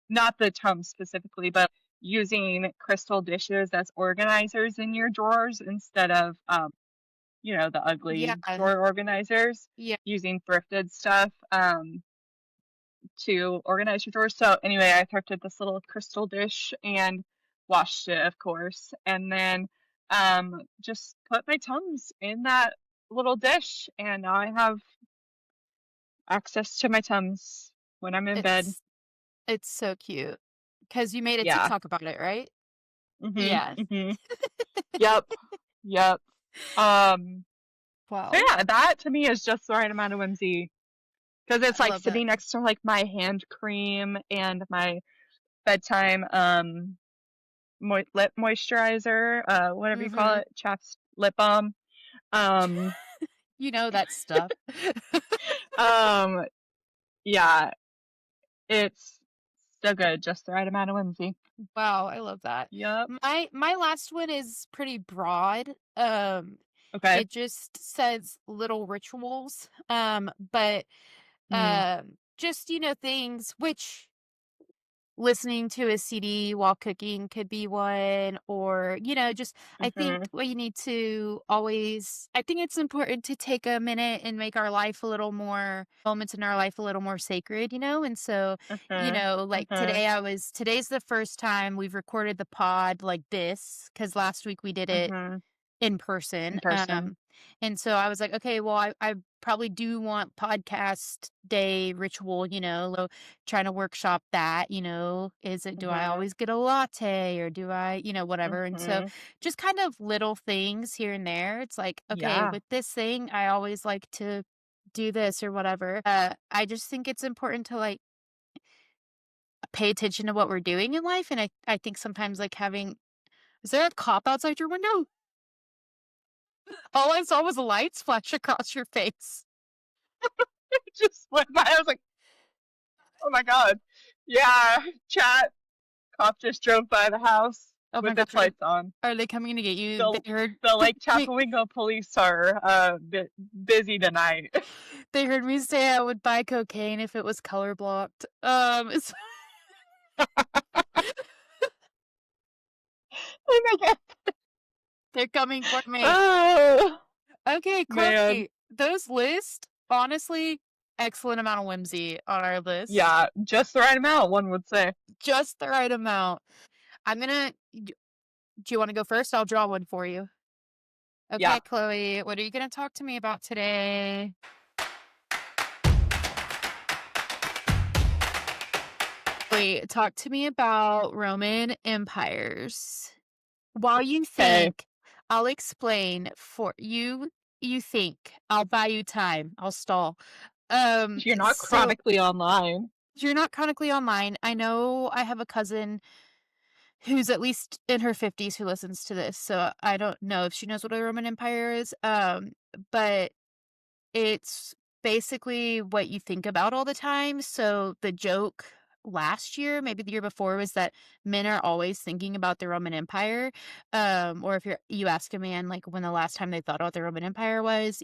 Speaker 2: not the Tums specifically, but using crystal dishes as organizers in your drawers instead of the
Speaker 1: Yeah,
Speaker 2: ugly drawer organizers,
Speaker 1: yeah,
Speaker 2: using thrifted stuff to organize your drawers. So anyway, I thrifted this little crystal dish and washed it, of course, and then just put my Tums in that little dish, and now I have access to my Tums when I'm in bed.
Speaker 1: it's it's so cute. Cause you made a
Speaker 2: Yeah.
Speaker 1: TikTok about it, right?
Speaker 2: Mhm.
Speaker 1: Yes.
Speaker 2: Mhm. Yep. Yep. Um. So
Speaker 1: Wow,
Speaker 2: yeah, that to me is just the right amount of whimsy because it's
Speaker 1: I
Speaker 2: like
Speaker 1: love it.
Speaker 2: sitting next to like my hand cream and my bedtime lip moisturizer, whatever you call
Speaker 1: Mhm.
Speaker 2: it, chaps lip balm. Um.
Speaker 1: You know that stuff.
Speaker 2: Um. Yeah, it's so good, just the right amount of whimsy.
Speaker 1: Wow, I love that.
Speaker 2: Yep.
Speaker 1: My last one is pretty broad.
Speaker 2: Okay.
Speaker 1: It just says little rituals. But
Speaker 2: Mm.
Speaker 1: just things which listening to a CD while cooking could be one, or just I think
Speaker 2: Mhm.
Speaker 1: we need to always I think it's important to take a minute and make our life a little more moments in our life a little more sacred, and so,
Speaker 2: Mhm.
Speaker 1: like
Speaker 2: Mhm.
Speaker 1: today's the first time we've recorded the pod like this because last week we did it
Speaker 2: Mhm.
Speaker 1: in
Speaker 2: In
Speaker 1: person,
Speaker 2: person.
Speaker 1: and so I was like, "Okay, well, I probably do want podcast day ritual, trying to workshop that, is it do I
Speaker 2: Mhm.
Speaker 1: always get a latte or do I, whatever?" And so
Speaker 2: Mhm.
Speaker 1: just kind of little things here and there. It's like, "Okay,
Speaker 2: Yeah.
Speaker 1: with this thing, I always like to do this or whatever." I just think it's important to, like, pay attention to what we're doing in life, and I think sometimes, like, having is there a cop outside your window? All I saw was lights flash across your face.
Speaker 2: It just went by. I was like, "Oh my god." Yeah, chat. Cop just drove by the house
Speaker 1: Oh my
Speaker 2: with
Speaker 1: gosh,
Speaker 2: its lights on.
Speaker 1: are they coming to get you?
Speaker 2: The
Speaker 1: They heard
Speaker 2: the
Speaker 1: they
Speaker 2: Lake
Speaker 1: heard me
Speaker 2: Chapawingo police are busy tonight.
Speaker 1: they heard me say I would buy cocaine if it was color blocked. It's
Speaker 2: Oh my god.
Speaker 1: they're coming for me.
Speaker 2: Oh
Speaker 1: Okay,
Speaker 2: man.
Speaker 1: Chloe, those lists, honestly, excellent amount of whimsy on our list.
Speaker 2: Yeah, just the right amount, one would say.
Speaker 1: Just the right amount. Do you wanna go first? I'll draw one for you.
Speaker 2: Yeah.
Speaker 1: Okay, Chloe, what are you gonna talk to me about today? Wait, talk to me about Roman empires. While you
Speaker 2: Okay.
Speaker 1: think, I'll explain for you. You think. I'll buy you time. I'll stall.
Speaker 2: You're not
Speaker 1: So
Speaker 2: chronically online.
Speaker 1: you're not chronically online. I know I have a cousin who's at least in her 50s who listens to this, so I don't know if she knows what a Roman Empire is. But it's basically what you think about all the time. So the joke last year, maybe the year before, was that men are always thinking about the Roman Empire. Or if you ask a man like when the last time they thought about the Roman Empire was,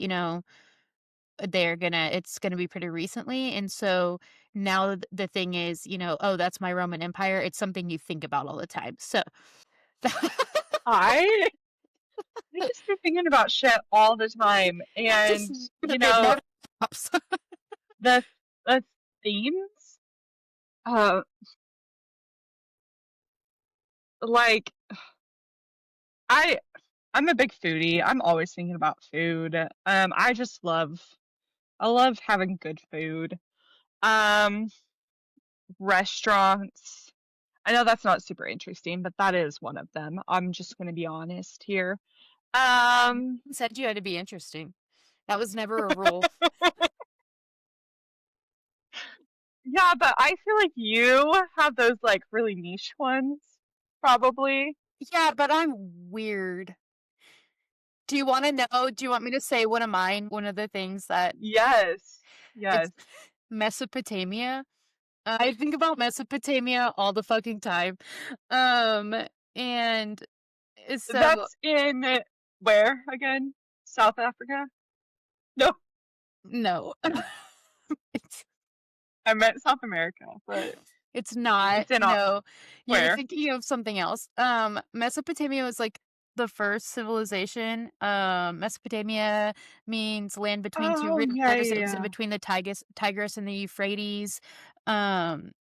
Speaker 1: it's gonna be pretty recently. And so now the thing is, oh, that's my Roman Empire. It's something you think about all the time. So
Speaker 2: I I just be thinking about shit all the time,
Speaker 1: I just
Speaker 2: and
Speaker 1: it never stops.
Speaker 2: the the themes, uh, like I I'm a big foodie. I'm always thinking about food. I love having good food. Um, Restaurants. I know that's not super interesting, but that is one of them. I'm just gonna be honest here. Um,
Speaker 1: Said you had to be interesting. That was never a rule.
Speaker 2: yeah, but I feel like you have those like really niche ones, probably.
Speaker 1: Yeah, but I'm weird. Do you wanna know do you want me to say one of mine? One of the things that
Speaker 2: Yes.
Speaker 1: it's
Speaker 2: Yes.
Speaker 1: Mesopotamia. I think about Mesopotamia all the fucking time. Um, and so
Speaker 2: That's in where again? South Africa? No,
Speaker 1: no. It's
Speaker 2: I meant South America, but
Speaker 1: it's not,
Speaker 2: it's in
Speaker 1: no. You're
Speaker 2: where?
Speaker 1: thinking of something else. Mesopotamia was, like, the first civilization. Mesopotamia means land between two
Speaker 2: Oh, yeah,
Speaker 1: rivers.
Speaker 2: yeah,
Speaker 1: It was in
Speaker 2: yeah.
Speaker 1: between the Tigris and the Euphrates.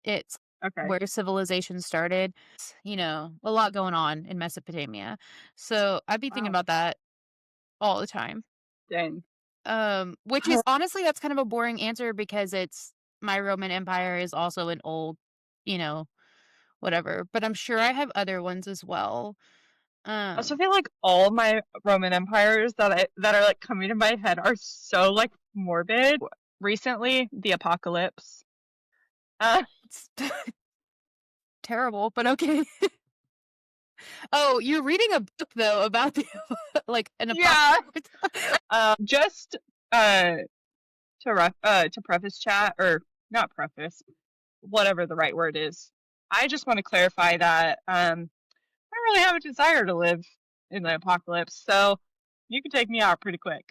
Speaker 1: It's
Speaker 2: Okay,
Speaker 1: where civilization started. A lot going on in Mesopotamia. So I'd be thinking
Speaker 2: wow,
Speaker 1: about that all the time.
Speaker 2: dang.
Speaker 1: Which is honestly, that's kind of a boring answer because it's my Roman Empire is also an old, you know, whatever. But I'm sure I have other ones as well.
Speaker 2: I also
Speaker 1: Um,
Speaker 2: feel like all my Roman empires that are, like, coming to my head are so, like, morbid. Recently, the apocalypse. Uh,
Speaker 1: it's terrible, but okay. Oh, you're reading a book though about the like an
Speaker 2: yeah.
Speaker 1: apocalypse.
Speaker 2: Just, to preface chat, or not preface, whatever the right word is, I just wanna clarify that, I don't really have a desire to live in the apocalypse, so you can take me out pretty quick.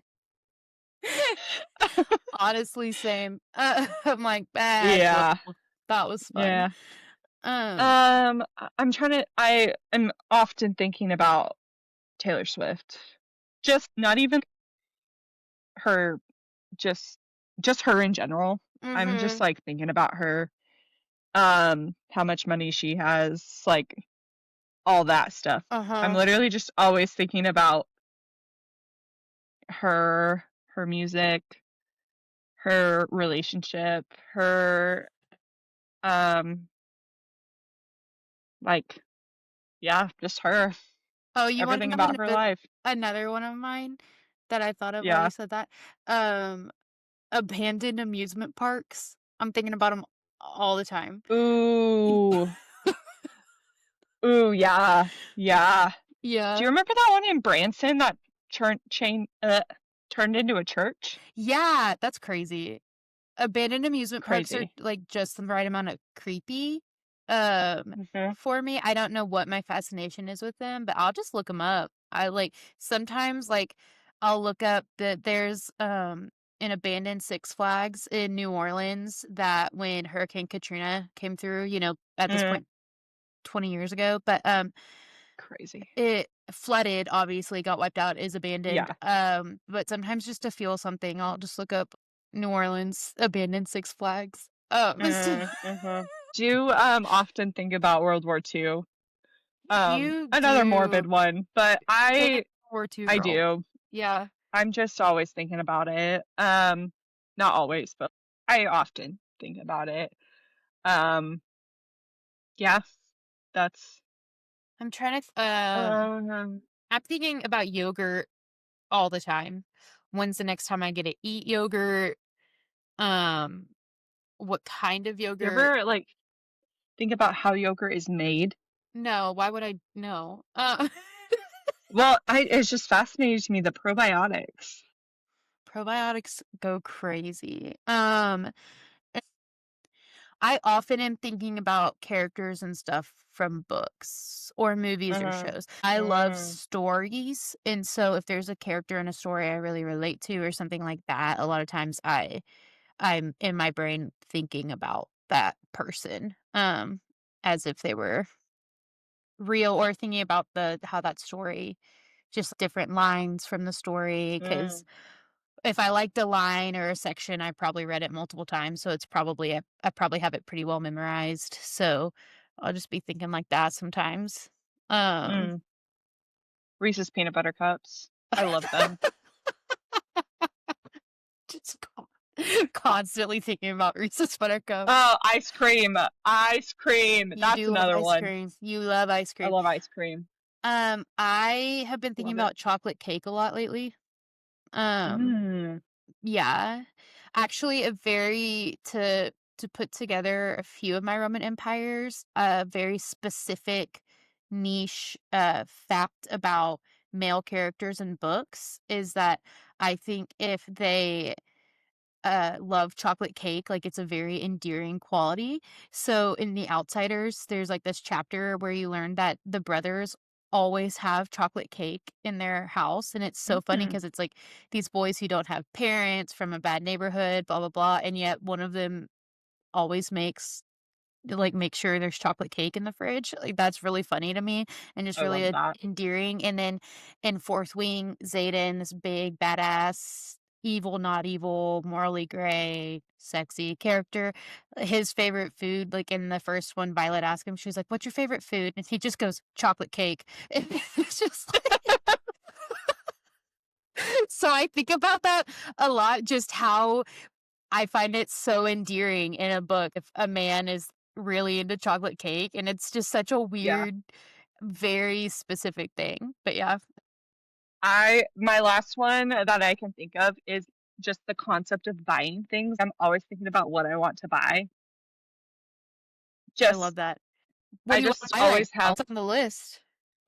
Speaker 1: Honestly, same. I'm like, well,
Speaker 2: Yeah,
Speaker 1: that was fun.
Speaker 2: yeah.
Speaker 1: Um,
Speaker 2: I am often thinking about Taylor Swift. Just not even her, just just her in general. I'm just,
Speaker 1: mhm,
Speaker 2: like, thinking about her, how much money she has, like, all that stuff. I'm
Speaker 1: uh-huh.
Speaker 2: literally just always thinking about her music, her relationship, her, um, like, yeah, just her,
Speaker 1: Oh, you wanna
Speaker 2: everything
Speaker 1: know
Speaker 2: about her life.
Speaker 1: another one of mine that I thought of while you
Speaker 2: Yeah.
Speaker 1: said that? Um, Abandoned amusement parks. I'm thinking about them all the time.
Speaker 2: Ooh. Ooh, yeah, yeah. Do
Speaker 1: Yeah.
Speaker 2: you remember that one in Branson that turned into a church?
Speaker 1: Yeah, that's crazy. Abandoned amusement parks are,
Speaker 2: Crazy.
Speaker 1: like, just the right amount of creepy,
Speaker 2: Mhm.
Speaker 1: for me. I don't know what my fascination is with them, but I'll just look them up. Sometimes, like, I'll look up that there's, an abandoned Six Flags in New Orleans that when Hurricane Katrina came through, at this
Speaker 2: Mm,
Speaker 1: point 20 years ago, but,
Speaker 2: crazy.
Speaker 1: it flooded, obviously, got wiped out, is abandoned,
Speaker 2: Yeah.
Speaker 1: but sometimes just to feel something, I'll just look up New Orleans abandoned Six Flags.
Speaker 2: Mhm. Do you, often think about World War II?
Speaker 1: You
Speaker 2: Another morbid
Speaker 1: do.
Speaker 2: one, but
Speaker 1: I'm a World War II
Speaker 2: I
Speaker 1: girl.
Speaker 2: do.
Speaker 1: Yeah.
Speaker 2: I'm just always thinking about it. Not always, but I often think about it. Um, yeah, that's,
Speaker 1: I'm trying to
Speaker 2: um,
Speaker 1: I'm thinking about yogurt all the time. When's the next time I get to eat yogurt? Um, what kind of
Speaker 2: you
Speaker 1: yogurt?
Speaker 2: ever, like, think about how yogurt is made?
Speaker 1: No, why would I know?
Speaker 2: Well, it's just fascinating to me, the probiotics.
Speaker 1: Probiotics go crazy. I often am thinking about characters and stuff from books or movies or
Speaker 2: Mhm.
Speaker 1: shows. I love
Speaker 2: Mm,
Speaker 1: stories, and so if there's a character in a story I really relate to or something like that, a lot of times I'm in my brain thinking about that person, as if they were real or thinking about the how that story just different lines from the story because
Speaker 2: mm,
Speaker 1: if I liked a line or a section, I probably read it multiple times, so it's probably I probably have it pretty well memorized, so I'll just be thinking like that sometimes. Um,
Speaker 2: mm. Reese's Peanut Butter Cups. I love them.
Speaker 1: just constantly thinking about Reese's Buttercups.
Speaker 2: Oh, ice cream. Ice cream.
Speaker 1: You
Speaker 2: That's
Speaker 1: do love
Speaker 2: another
Speaker 1: ice
Speaker 2: one.
Speaker 1: cream. You love ice
Speaker 2: I
Speaker 1: cream.
Speaker 2: love ice cream.
Speaker 1: I have been thinking
Speaker 2: Love it.
Speaker 1: about chocolate cake a lot lately. Um,
Speaker 2: Mm,
Speaker 1: Yeah. Actually, a very to put together a few of my Roman empires, a very specific niche fact about male characters in books is that I think if they love chocolate cake, like, it's a very endearing quality. So, in The Outsiders, there's, like, this chapter where you learn that the brothers always have chocolate cake in their house, and it's so funny
Speaker 2: mhm.
Speaker 1: because it's, like, these boys who don't have parents from a bad neighborhood, blah, blah, blah, and yet one of them always makes like, make sure there's chocolate cake in the fridge. Like, that's really funny to me and just
Speaker 2: I
Speaker 1: really,
Speaker 2: love that.
Speaker 1: endearing, and then in Fourth Wing, Xaden, this big badass, evil, not evil, morally gray, sexy character, his favorite food, like, in the first one, Violet asked him, she was like, "What's your favorite food?" And he just goes, "Chocolate cake." And it's just like so I think about that a lot, just how I find it so endearing in a book if a man is really into chocolate cake, and it's just such a
Speaker 2: Yeah.
Speaker 1: weird, very specific thing. But yeah,
Speaker 2: My last one that I can think of is just the concept of buying things. I'm always thinking about what I want to buy.
Speaker 1: I
Speaker 2: Just
Speaker 1: love that. What do
Speaker 2: I
Speaker 1: you wanna
Speaker 2: just
Speaker 1: buy right
Speaker 2: always
Speaker 1: now?
Speaker 2: have,
Speaker 1: What's on the list?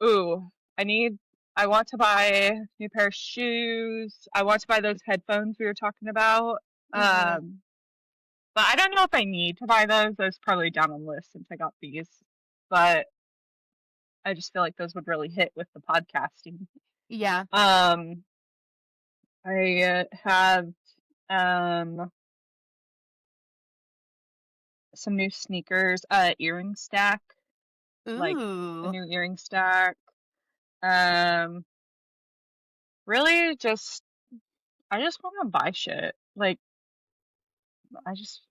Speaker 2: ooh, I need I want to buy a new pair of shoes. I want to buy those headphones we were talking about.
Speaker 1: Mhm.
Speaker 2: Um, but I don't know if I need to buy those. Those probably down on the list since I got these. But I just feel like those would really hit with the podcasting.
Speaker 1: Yeah.
Speaker 2: Um, I have um some new sneakers, earring stack, like a
Speaker 1: Ooh,
Speaker 2: new earring stack. Um, really just I just want to buy shit. Like I just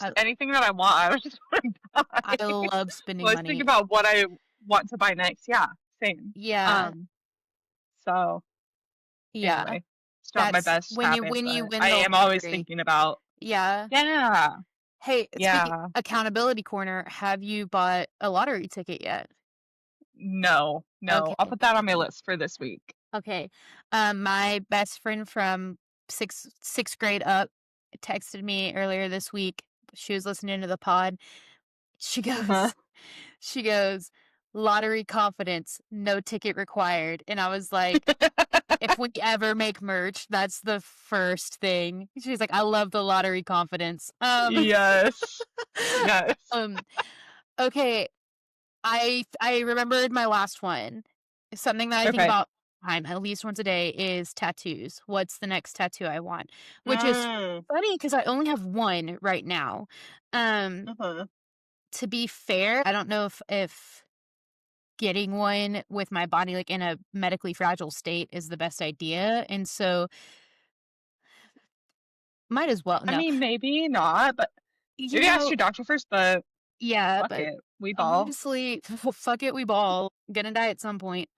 Speaker 1: I
Speaker 2: anything that I want, I would just want to buy.
Speaker 1: I love spending
Speaker 2: Let's think
Speaker 1: money.
Speaker 2: about what I want to buy next. Yeah, same.
Speaker 1: Yeah,
Speaker 2: Um, so
Speaker 1: yeah.
Speaker 2: anyway, it's not my
Speaker 1: That's
Speaker 2: best habit,
Speaker 1: when you
Speaker 2: but
Speaker 1: win
Speaker 2: I
Speaker 1: the
Speaker 2: am always
Speaker 1: lottery.
Speaker 2: thinking about,
Speaker 1: Yeah.
Speaker 2: yeah,
Speaker 1: Hey, speaking
Speaker 2: yeah,
Speaker 1: accountability corner, have you bought a lottery ticket yet?
Speaker 2: no, no. I'll
Speaker 1: Okay.
Speaker 2: put that on my list for this week.
Speaker 1: Okay. My best friend from sixth grade up texted me earlier this week. She was listening to the pod. She
Speaker 2: Uh-huh.
Speaker 1: goes, she goes, lottery confidence, no ticket required. And I was like, if we ever make merch, that's the first thing. She's like, I love the lottery confidence.
Speaker 2: Yes, yes.
Speaker 1: Um, okay. I remembered my last one. Something that I think
Speaker 2: Okay.
Speaker 1: about time at least once a day is tattoos. What's the next tattoo I want? Which is
Speaker 2: Mm,
Speaker 1: funny because I only have one right now. Um,
Speaker 2: uh-huh.
Speaker 1: to be fair, I don't know if getting one with my body like in a medically fragile state is the best idea, and so might as well
Speaker 2: I
Speaker 1: no.
Speaker 2: mean, maybe not, but
Speaker 1: You
Speaker 2: maybe ask
Speaker 1: know,
Speaker 2: your doctor first, but
Speaker 1: yeah,
Speaker 2: fuck
Speaker 1: but
Speaker 2: it. We ball.
Speaker 1: honestly, well, fuck it, we ball. Gonna die at some point.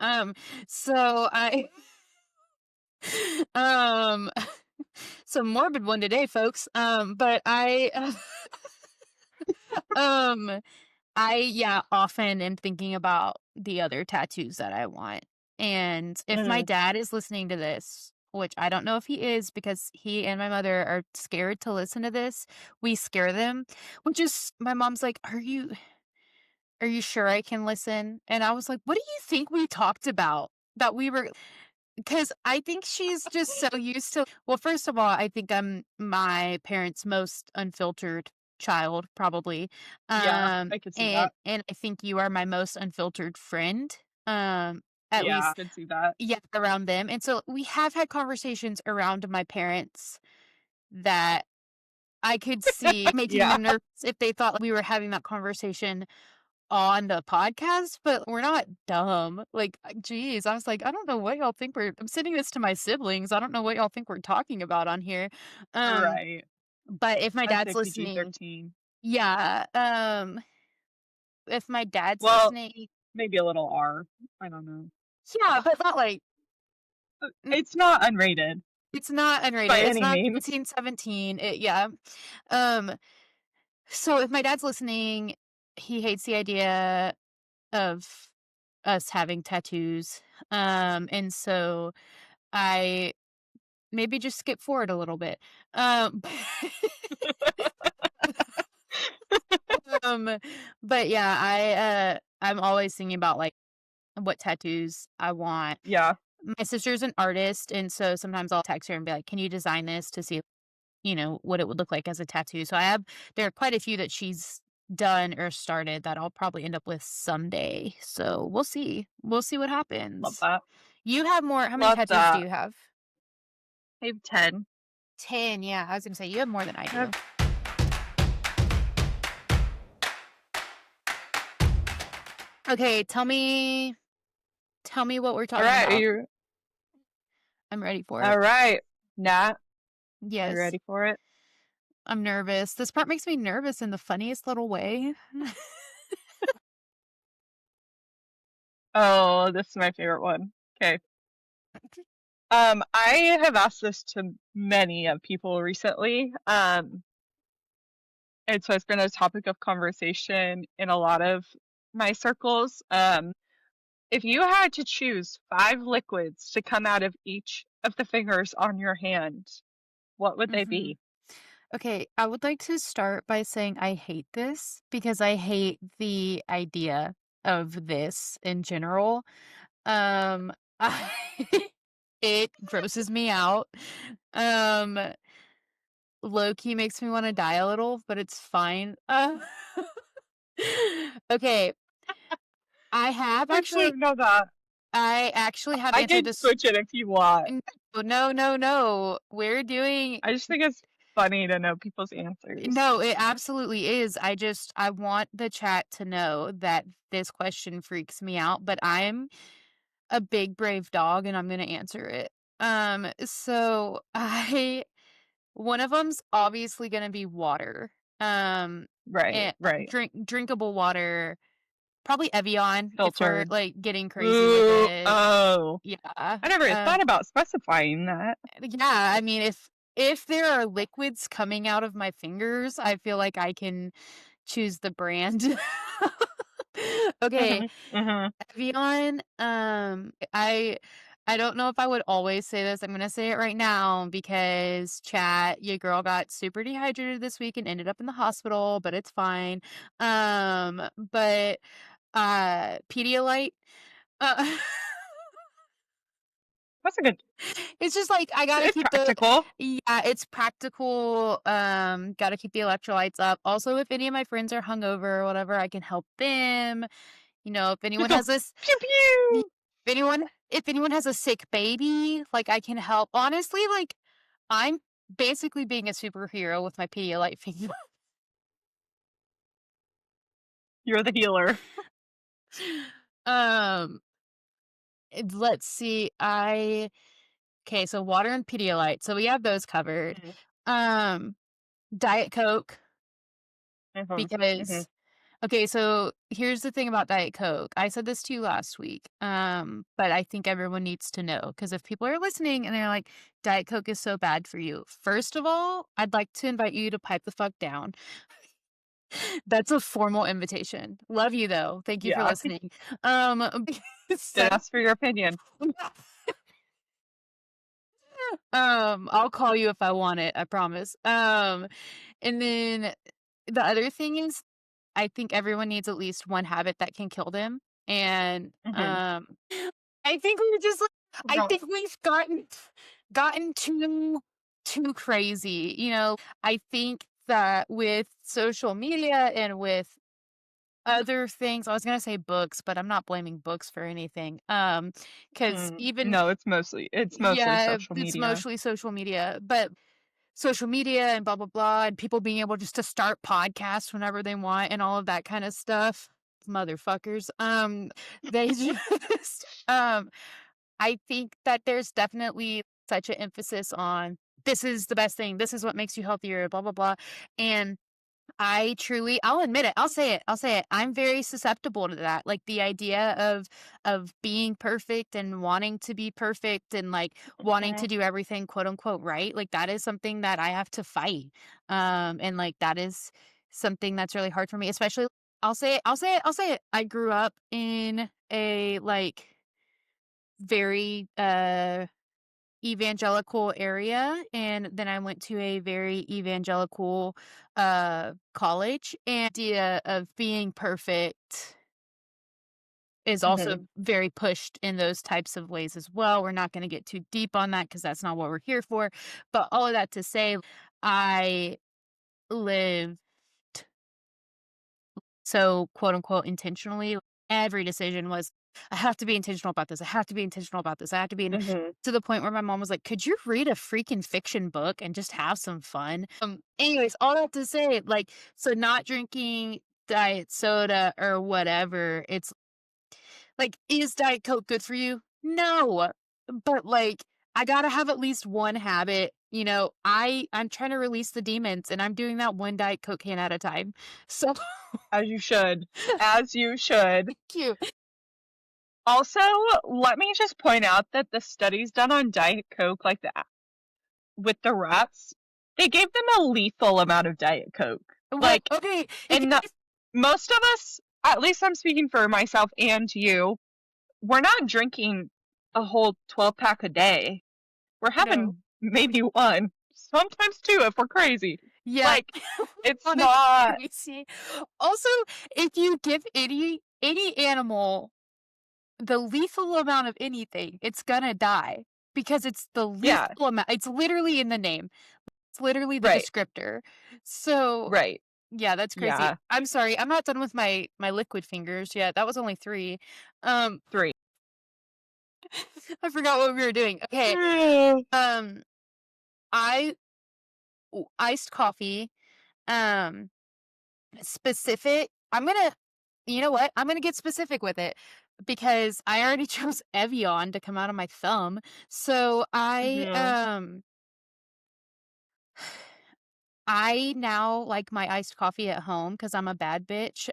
Speaker 1: So I um some morbid one today, folks. But um I yeah, often am thinking about the other tattoos that I want. And if my
Speaker 2: Mm,
Speaker 1: dad is listening to this, which I don't know if he is because he and my mother are scared to listen to this. We scare them, which is my mom's like, are you sure I can listen?" And I was like, "What do you think we talked about? That we were." Because I think she's just so used to well, first of all, I think I'm my parents' most unfiltered child, probably,
Speaker 2: yeah, I could see that.
Speaker 1: and I think you are my most unfiltered friend, at
Speaker 2: Yeah, I
Speaker 1: least
Speaker 2: could see that.
Speaker 1: yeah, around them, and so we have had conversations around my parents that I could see making
Speaker 2: Yeah,
Speaker 1: them nervous if they thought we were having that conversation on the podcast, but we're not dumb. Like, geez, I was like, I don't know what y'all think I'm sending this to my siblings. I don't know what y'all think we're talking about on here. Um,
Speaker 2: right.
Speaker 1: but if my
Speaker 2: I'd
Speaker 1: dad's
Speaker 2: say
Speaker 1: listening,
Speaker 2: PG-13.
Speaker 1: yeah. If my dad's
Speaker 2: Well,
Speaker 1: listening,
Speaker 2: maybe a little R. I don't know.
Speaker 1: yeah, but not like n-
Speaker 2: It's not unrated
Speaker 1: it's not
Speaker 2: by
Speaker 1: unrated. It's
Speaker 2: any
Speaker 1: not
Speaker 2: means.
Speaker 1: 1717. Yeah. Um, so if my dad's listening, he hates the idea of us having tattoos. And so I maybe just skip forward a little bit. Um, um, but yeah, I'm always thinking about like what tattoos I want.
Speaker 2: Yeah.
Speaker 1: My sister's an artist, and so sometimes I'll text her and be like, "Can you design this to see, what it would look like as a tattoo?" So there are quite a few that she's done or started that I'll probably end up with someday. So we'll see. We'll see what
Speaker 2: Love
Speaker 1: happens.
Speaker 2: that.
Speaker 1: You have more. How many
Speaker 2: Love
Speaker 1: tattoos do
Speaker 2: that.
Speaker 1: you have?
Speaker 2: I have 10.
Speaker 1: 10. Yeah, I was gonna say you have more than I
Speaker 2: I have
Speaker 1: do. Okay, tell me what we're
Speaker 2: All
Speaker 1: talking
Speaker 2: right,
Speaker 1: about. I'm ready for
Speaker 2: all
Speaker 1: it.
Speaker 2: right. Nat, are you
Speaker 1: Yes,
Speaker 2: ready for it?
Speaker 1: I'm nervous. This part makes me nervous in the funniest little way.
Speaker 2: Oh, this is my favorite one. Okay. I have asked this to many of people recently. And so it's been a topic of conversation in a lot of my circles. If you had to choose 5 liquids to come out of each of the fingers on your hand, what would they
Speaker 1: Mhm.
Speaker 2: be?
Speaker 1: Okay, I would like to start by saying I hate this because I hate the idea of this in general. Um, I it grosses me out. Um, Low key makes me wanna die a little, but it's fine. Okay, I have
Speaker 2: I
Speaker 1: actually
Speaker 2: didn't know that.
Speaker 1: I actually have
Speaker 2: I
Speaker 1: answered
Speaker 2: can
Speaker 1: this.
Speaker 2: switch it if you want.
Speaker 1: No, no, no. We're doing
Speaker 2: I just think it's funny to know people's answers.
Speaker 1: no, it absolutely is. I want the chat to know that this question freaks me out, but I'm a big brave dog and I'm gonna answer it. So I one of them's obviously gonna be water. Um,
Speaker 2: Right,
Speaker 1: and
Speaker 2: right.
Speaker 1: drinkable water, probably Evian if we're
Speaker 2: Filtered.
Speaker 1: like getting crazy with
Speaker 2: Ooh,
Speaker 1: it.
Speaker 2: oh.
Speaker 1: Yeah.
Speaker 2: I never
Speaker 1: Uh,
Speaker 2: thought about specifying that.
Speaker 1: yeah, I mean if there are liquids coming out of my fingers, I feel like I can choose the brand. Okay,
Speaker 2: Mhm, mhm.
Speaker 1: Evian, I don't know if I would always say this. I'm gonna say it right now because chat, your girl got super dehydrated this week and ended up in the hospital, but it's fine. But Pedialyte, uh,
Speaker 2: That's a good
Speaker 1: it's just like I gotta
Speaker 2: it's
Speaker 1: keep the
Speaker 2: practical.
Speaker 1: yeah, it's practical. Gotta keep the electrolytes up. Also, if any of my friends are hungover or whatever, I can help them. You know, if
Speaker 2: Just
Speaker 1: anyone
Speaker 2: go
Speaker 1: has this
Speaker 2: pew
Speaker 1: if
Speaker 2: pew.
Speaker 1: anyone has a sick baby, like, I can help. Honestly, like, I'm basically being a superhero with my Pedialyte finger.
Speaker 2: You're the healer.
Speaker 1: Um, let's see, I okay, so water and Pedialyte, so we have those covered.
Speaker 2: Mhm,
Speaker 1: Um, Diet Coke,
Speaker 2: mhm, mhm,
Speaker 1: because okay, so here's the thing about Diet Coke. I said this to you last week, but I think everyone needs to know because if people are listening and they're like, Diet Coke is so bad for you. First of all, I'd like to invite you to pipe the fuck down. That's a formal invitation. Love you though. Thank you for
Speaker 2: yeah.
Speaker 1: listening.
Speaker 2: Didn't
Speaker 1: Second,
Speaker 2: ask for your opinion.
Speaker 1: I'll call you if I want it, I promise. And then the other thing is I think everyone needs at least one habit that can kill them. And
Speaker 2: Mhm.
Speaker 1: I think we're just like I
Speaker 2: No.
Speaker 1: think we've gotten too crazy. I think that with social media and with other things, I was gonna say books, but I'm not blaming books for anything. Because even
Speaker 2: No, it's mostly
Speaker 1: yeah,
Speaker 2: social
Speaker 1: it's
Speaker 2: media.
Speaker 1: mostly social media, but social media and blah blah blah, and people being able just to start podcasts whenever they want and all of that kind of stuff. Motherfuckers. They just I think that there's definitely such an emphasis on this is the best thing, this is what makes you healthier, blah blah blah. And I'll admit it. I'll say it. I'm very susceptible to that. Like the idea of being perfect and wanting to be perfect and like wanting to
Speaker 2: Mhm.
Speaker 1: do everything quote unquote right. Like that is something that I have to fight. And like that is something that's really hard for me, especially I'll say it. I grew up in a like very evangelical area, and then I went to a very evangelical, college, and idea of being perfect is also
Speaker 2: Mhm.
Speaker 1: very pushed in those types of ways as well. We're not gonna get too deep on that because that's not what we're here for, but all of that to say, I live so, quote unquote, intentionally, every decision was, I have to be intentional about this. I have to be intentional about this. I have to be
Speaker 2: Mhm.
Speaker 1: to the point where my mom was like, could you read a freaking fiction book and just have some fun? Anyways, all that to say, like, so not drinking diet soda or whatever, it's Like, is Diet Coke good for you? No. But, like, I gotta have at least one habit, I'm trying to release the demons, and I'm doing that one Diet Coke can at a time. So
Speaker 2: As you should. As you should.
Speaker 1: thank you.
Speaker 2: Also, let me just point out that the studies done on Diet Coke, like with the rats, they gave them a lethal amount of Diet Coke.
Speaker 1: What?
Speaker 2: Like,
Speaker 1: Okay, if you
Speaker 2: and most of us, at least I'm speaking for myself and you, we're not drinking a whole 12-pack a day. We're
Speaker 1: no.
Speaker 2: having maybe one, sometimes two if we're crazy.
Speaker 1: Yeah.
Speaker 2: Like, it's
Speaker 1: Honestly,
Speaker 2: not,
Speaker 1: crazy. Also, if you give any animal the lethal amount of anything, it's gonna die because it's the
Speaker 2: yeah,
Speaker 1: lethal amount. It's literally in the name. It's literally the
Speaker 2: right,
Speaker 1: descriptor. So,
Speaker 2: right,
Speaker 1: yeah, that's crazy.
Speaker 2: yeah,
Speaker 1: I'm sorry, I'm not done with my liquid fingers yet. That was only 3. Um,
Speaker 2: three.
Speaker 1: I forgot what we were doing. Okay, um, I iced coffee, um, specific you know what? I'm gonna get specific with it because I already chose Evian to come out of my thumb. So
Speaker 2: Mhm,
Speaker 1: I now like my iced coffee at home because I'm a bad bitch.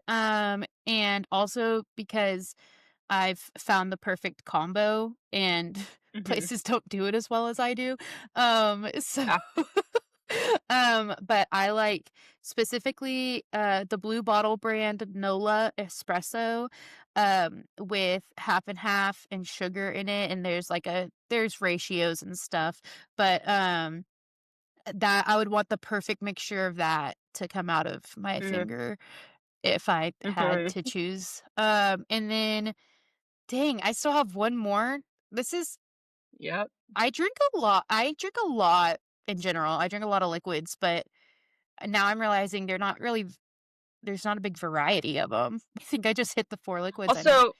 Speaker 1: And also because I've found the perfect combo and
Speaker 2: mhm,
Speaker 1: places don't do it as well as I do. So
Speaker 2: yeah,
Speaker 1: but I like specifically the Blue Bottle brand Nola espresso with half and half and sugar in it, and there's ratios and stuff, but that I would want the perfect mixture of that to come out of my
Speaker 2: mhm,
Speaker 1: finger if I had
Speaker 2: mhm,
Speaker 1: to choose. And then dang, I still have one more. This is
Speaker 2: yep.
Speaker 1: I drink a lot. I drink a lot in general. I drink a lot of liquids, but now I'm realizing there's not a big variety of them. I think I just hit the 4 liquids I know.
Speaker 2: Also,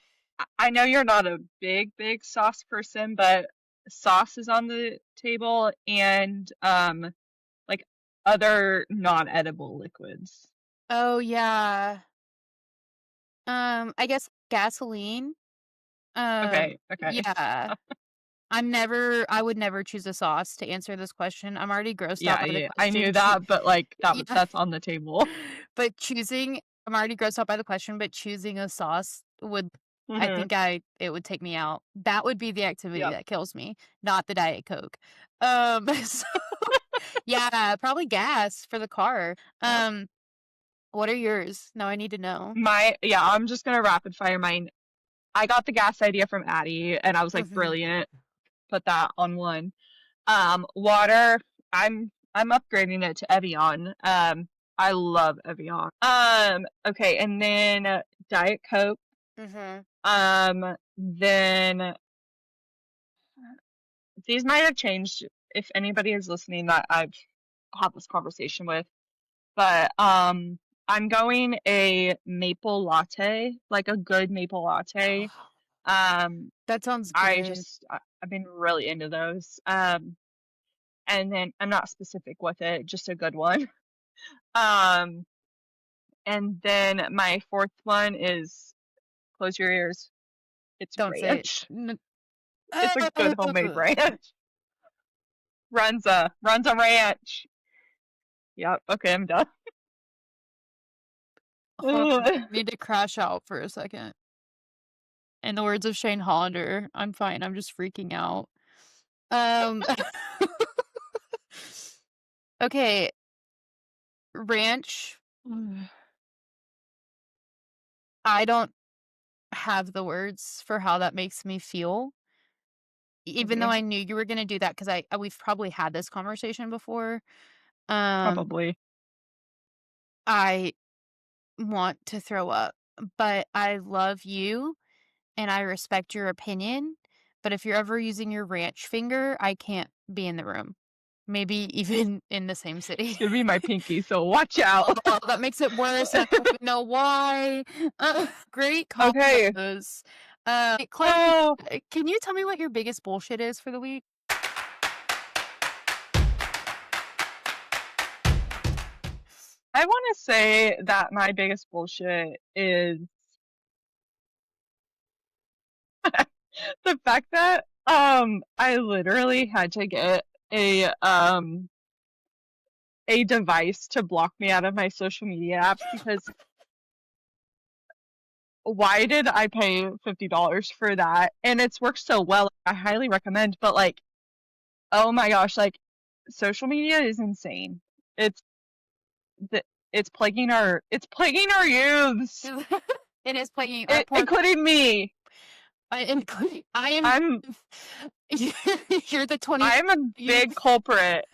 Speaker 2: I know you're not a big sauce person, but sauce is on the table and like other non-edible liquids.
Speaker 1: Oh, yeah. I guess gasoline.
Speaker 2: Okay, okay.
Speaker 1: Yeah. I would never choose a sauce to answer this question. I'm already grossed out
Speaker 2: Yeah,
Speaker 1: by the
Speaker 2: yeah, I
Speaker 1: question.
Speaker 2: knew that, but like
Speaker 1: Yeah.
Speaker 2: that's on the table.
Speaker 1: But I'm already grossed out by the question, but choosing a sauce would
Speaker 2: Mhm.
Speaker 1: it would take me out. That would be the activity
Speaker 2: Yep,
Speaker 1: that kills me, not the Diet Coke. So yeah, probably gas for the car.
Speaker 2: yep.
Speaker 1: What are yours? Now I need to know.
Speaker 2: I'm just gonna rapid fire mine. I got the gas idea from Addie and I was like,
Speaker 1: Mhm.
Speaker 2: brilliant. Put that on one. Water, I'm upgrading it to Evian. I love Evian. Okay, and then Diet Coke.
Speaker 1: Mhm.
Speaker 2: Then these might have changed if anybody is listening that I've had this conversation with, but I'm going a maple latte, like a good maple latte. Um,
Speaker 1: That sounds good.
Speaker 2: I've been really into those. And then I'm not specific with it, just a good one. Um, and then my fourth one is close your ears. It's
Speaker 1: Don't say it.
Speaker 2: ranch.
Speaker 1: N
Speaker 2: It's a good homemade ranch. Runza ranch. Yep. Okay, I'm done.
Speaker 1: Hold on. I need to crash out for a second. In the words of Shane Hollander, "I'm fine, I'm just freaking out." Um, okay, ranch, I don't have the words for how that makes me feel, even though
Speaker 2: Mhm,
Speaker 1: I knew you were gonna do that 'cause we've probably had this conversation before. Um,
Speaker 2: probably.
Speaker 1: I want to throw up, but I love you and I respect your opinion, but if you're ever using your ranch finger, I can't be in the room. Maybe even in the same
Speaker 2: It's
Speaker 1: city.
Speaker 2: gonna be my pinky, so watch out.
Speaker 1: Oh, that makes it worse, and I don't even know why. Great
Speaker 2: Okay.
Speaker 1: combos. Chloe,
Speaker 2: Oh,
Speaker 1: can you tell me what your biggest bullshit is for the week?
Speaker 2: I want to say that my biggest bullshit is The fact that I literally had to get a device to block me out of my social media apps because why did I pay $50 for that? And it's worked so well. I highly recommend, but like, oh my gosh, like social media is insane. It's the it's plaguing our youths,
Speaker 1: It is playing our poor,
Speaker 2: including me.
Speaker 1: including I am.
Speaker 2: I'm
Speaker 1: You're the 20.
Speaker 2: I'm a
Speaker 1: You're
Speaker 2: big culprit.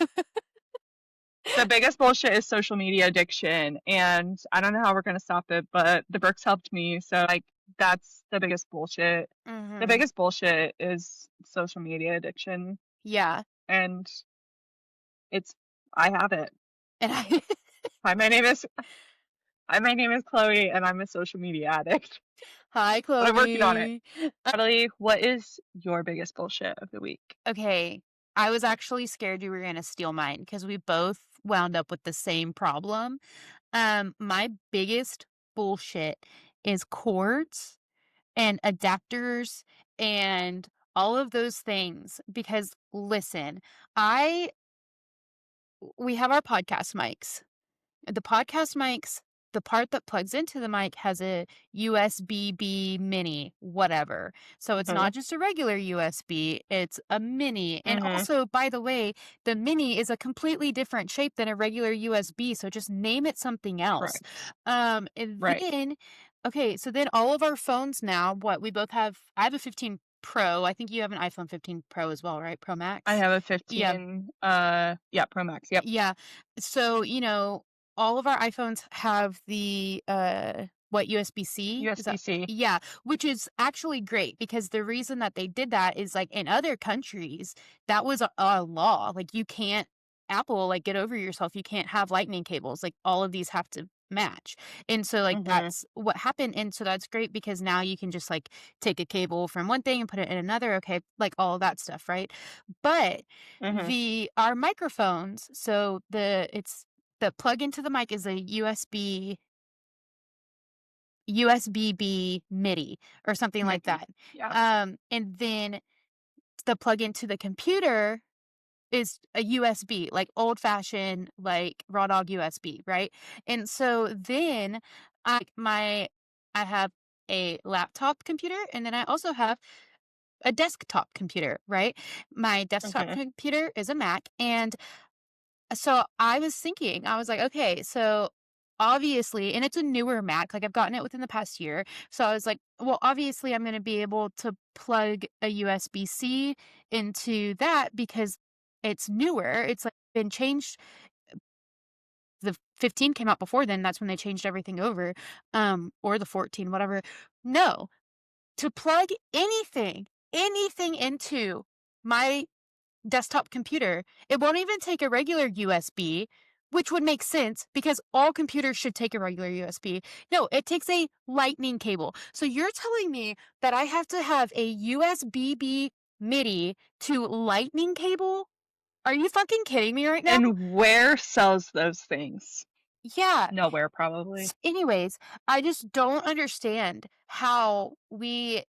Speaker 2: The biggest bullshit is social media addiction, and I don't know how we're gonna stop it, but the Brooks helped me, so like that's the biggest bullshit. The
Speaker 1: hmm
Speaker 2: biggest bullshit is social media addiction,
Speaker 1: Yeah,
Speaker 2: and it's I have it.
Speaker 1: and I.
Speaker 2: Hi, my name is Chloe, and I'm a social media addict,
Speaker 1: Hi,
Speaker 2: but I'm working on it.
Speaker 1: Chloe.
Speaker 2: Natalie, what is your biggest bullshit of the week?
Speaker 1: Okay, I was actually scared you were gonna steal mine because we both wound up with the same problem. My biggest bullshit is cords and adapters and all of those things because listen, I we have our podcast mics. The podcast mics, the part that plugs into the mic has a USB-B mini, whatever. So it's
Speaker 2: Mhm.
Speaker 1: not just a regular USB, it's a mini. And
Speaker 2: Mhm.
Speaker 1: also, by the way, the mini is a completely different shape than a regular USB, so just name it something else.
Speaker 2: Correct.
Speaker 1: And
Speaker 2: Right.
Speaker 1: then okay, so then all of our phones now, what we both have, I have a 15 Pro. I think you have an iPhone 15 Pro as well, right? Pro
Speaker 2: I
Speaker 1: Max?
Speaker 2: have a
Speaker 1: Yeah,
Speaker 2: 15, yeah, Pro Max. Yep.
Speaker 1: yeah. So, all of our iPhones have the, what, USB-C? Is that
Speaker 2: USB-C.
Speaker 1: yeah, which is actually great because the reason that they did that is, like, in other countries, that was a law. Like, you can't Apple, like, get over yourself. You can't have lightning cables. Like, all of these have to match. And so, like,
Speaker 2: Mhm.
Speaker 1: that's what happened. And so that's great because now you can just, like, take a cable from one thing and put it in another. Okay, like, all of that stuff, right? But
Speaker 2: Mhm.
Speaker 1: the our microphones, so the plug into the mic is a USB-B MIDI or something like
Speaker 2: Maybe.
Speaker 1: that.
Speaker 2: Yeah.
Speaker 1: And then the plug into the computer is a USB, like old fashioned, like raw dog USB, right? And so then I have a laptop computer and then I also have a desktop computer, right? My desktop
Speaker 2: Mhm.
Speaker 1: computer is a Mac and so I was thinking, I was like, okay, so obviously, and it's a newer Mac, like I've gotten it within the past year. So I was like, well, obviously, I'm going to be able to plug a USB-C into that because it's newer. It's like been changed. The 15 came out before then. That's when they changed everything over, or the 14, whatever. No, to plug anything into my desktop computer. It won't even take a regular USB, which would make sense because all computers should take a regular USB. No, it takes a lightning cable. So you're telling me that I have to have a USB-B MIDI to lightning cable? Are you fucking kidding me right now?
Speaker 2: And where sells those things?
Speaker 1: Yeah.
Speaker 2: Nowhere, probably.
Speaker 1: Anyways, I just don't understand how we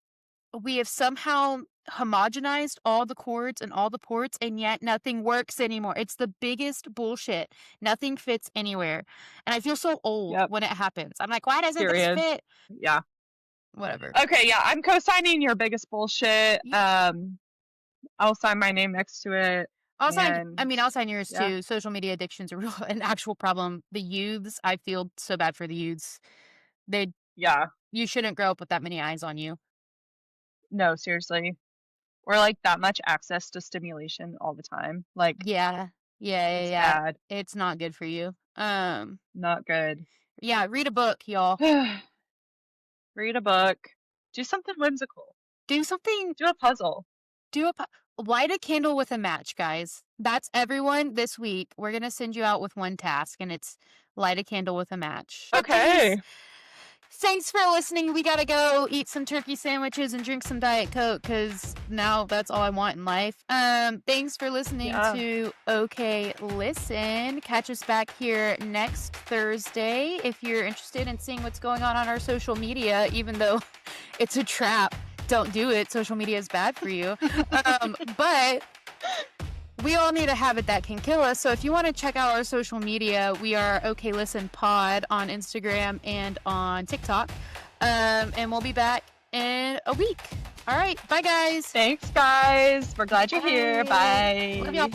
Speaker 1: have somehow homogenized all the chords and all the ports, and yet nothing works anymore. It's the biggest bullshit. Nothing fits anywhere. And I feel so old
Speaker 2: Yep.
Speaker 1: when it happens. I'm like, why doesn't this
Speaker 2: Period.
Speaker 1: fit?
Speaker 2: Yeah.
Speaker 1: Whatever.
Speaker 2: Okay, yeah, I'm co-signing your biggest bullshit.
Speaker 1: Y-
Speaker 2: I'll sign my name next to it, and
Speaker 1: I'll sign yours
Speaker 2: yeah,
Speaker 1: too. Social media addiction's a real, an actual problem. The youths, I feel so bad for the youths. They,
Speaker 2: yeah.
Speaker 1: you shouldn't grow up with that many eyes on you.
Speaker 2: No, seriously. Or like that much access to stimulation all the time. Like
Speaker 1: Yeah.
Speaker 2: it's
Speaker 1: Yeah.
Speaker 2: bad.
Speaker 1: It's not good for you.
Speaker 2: Not good.
Speaker 1: Yeah, read a book, y'all.
Speaker 2: Read a book. Do something whimsical.
Speaker 1: Do something
Speaker 2: Do a puzzle.
Speaker 1: Do a po light a candle with a match, guys. That's everyone this week. We're gonna send you out with one task, and it's light a candle with a match. But
Speaker 2: Okay.
Speaker 1: thanks for listening. We gotta go eat some turkey sandwiches and drink some Diet Coke, because now that's all I want in life. Thanks for listening
Speaker 2: Yeah.
Speaker 1: to OK Listen. Catch us back here next Thursday if you're interested in seeing what's going on our social media, even though it's a trap. don't do it. Social media is bad for you. But we all need a habit that can kill us. So if you want to check out our social media, we are OK Listen Pod on Instagram and on TikTok. And we'll be back in a week. All right. Bye, guys.
Speaker 2: Thanks, guys. We're glad you're here.
Speaker 1: Bye. Love
Speaker 2: Bye.
Speaker 1: y'all.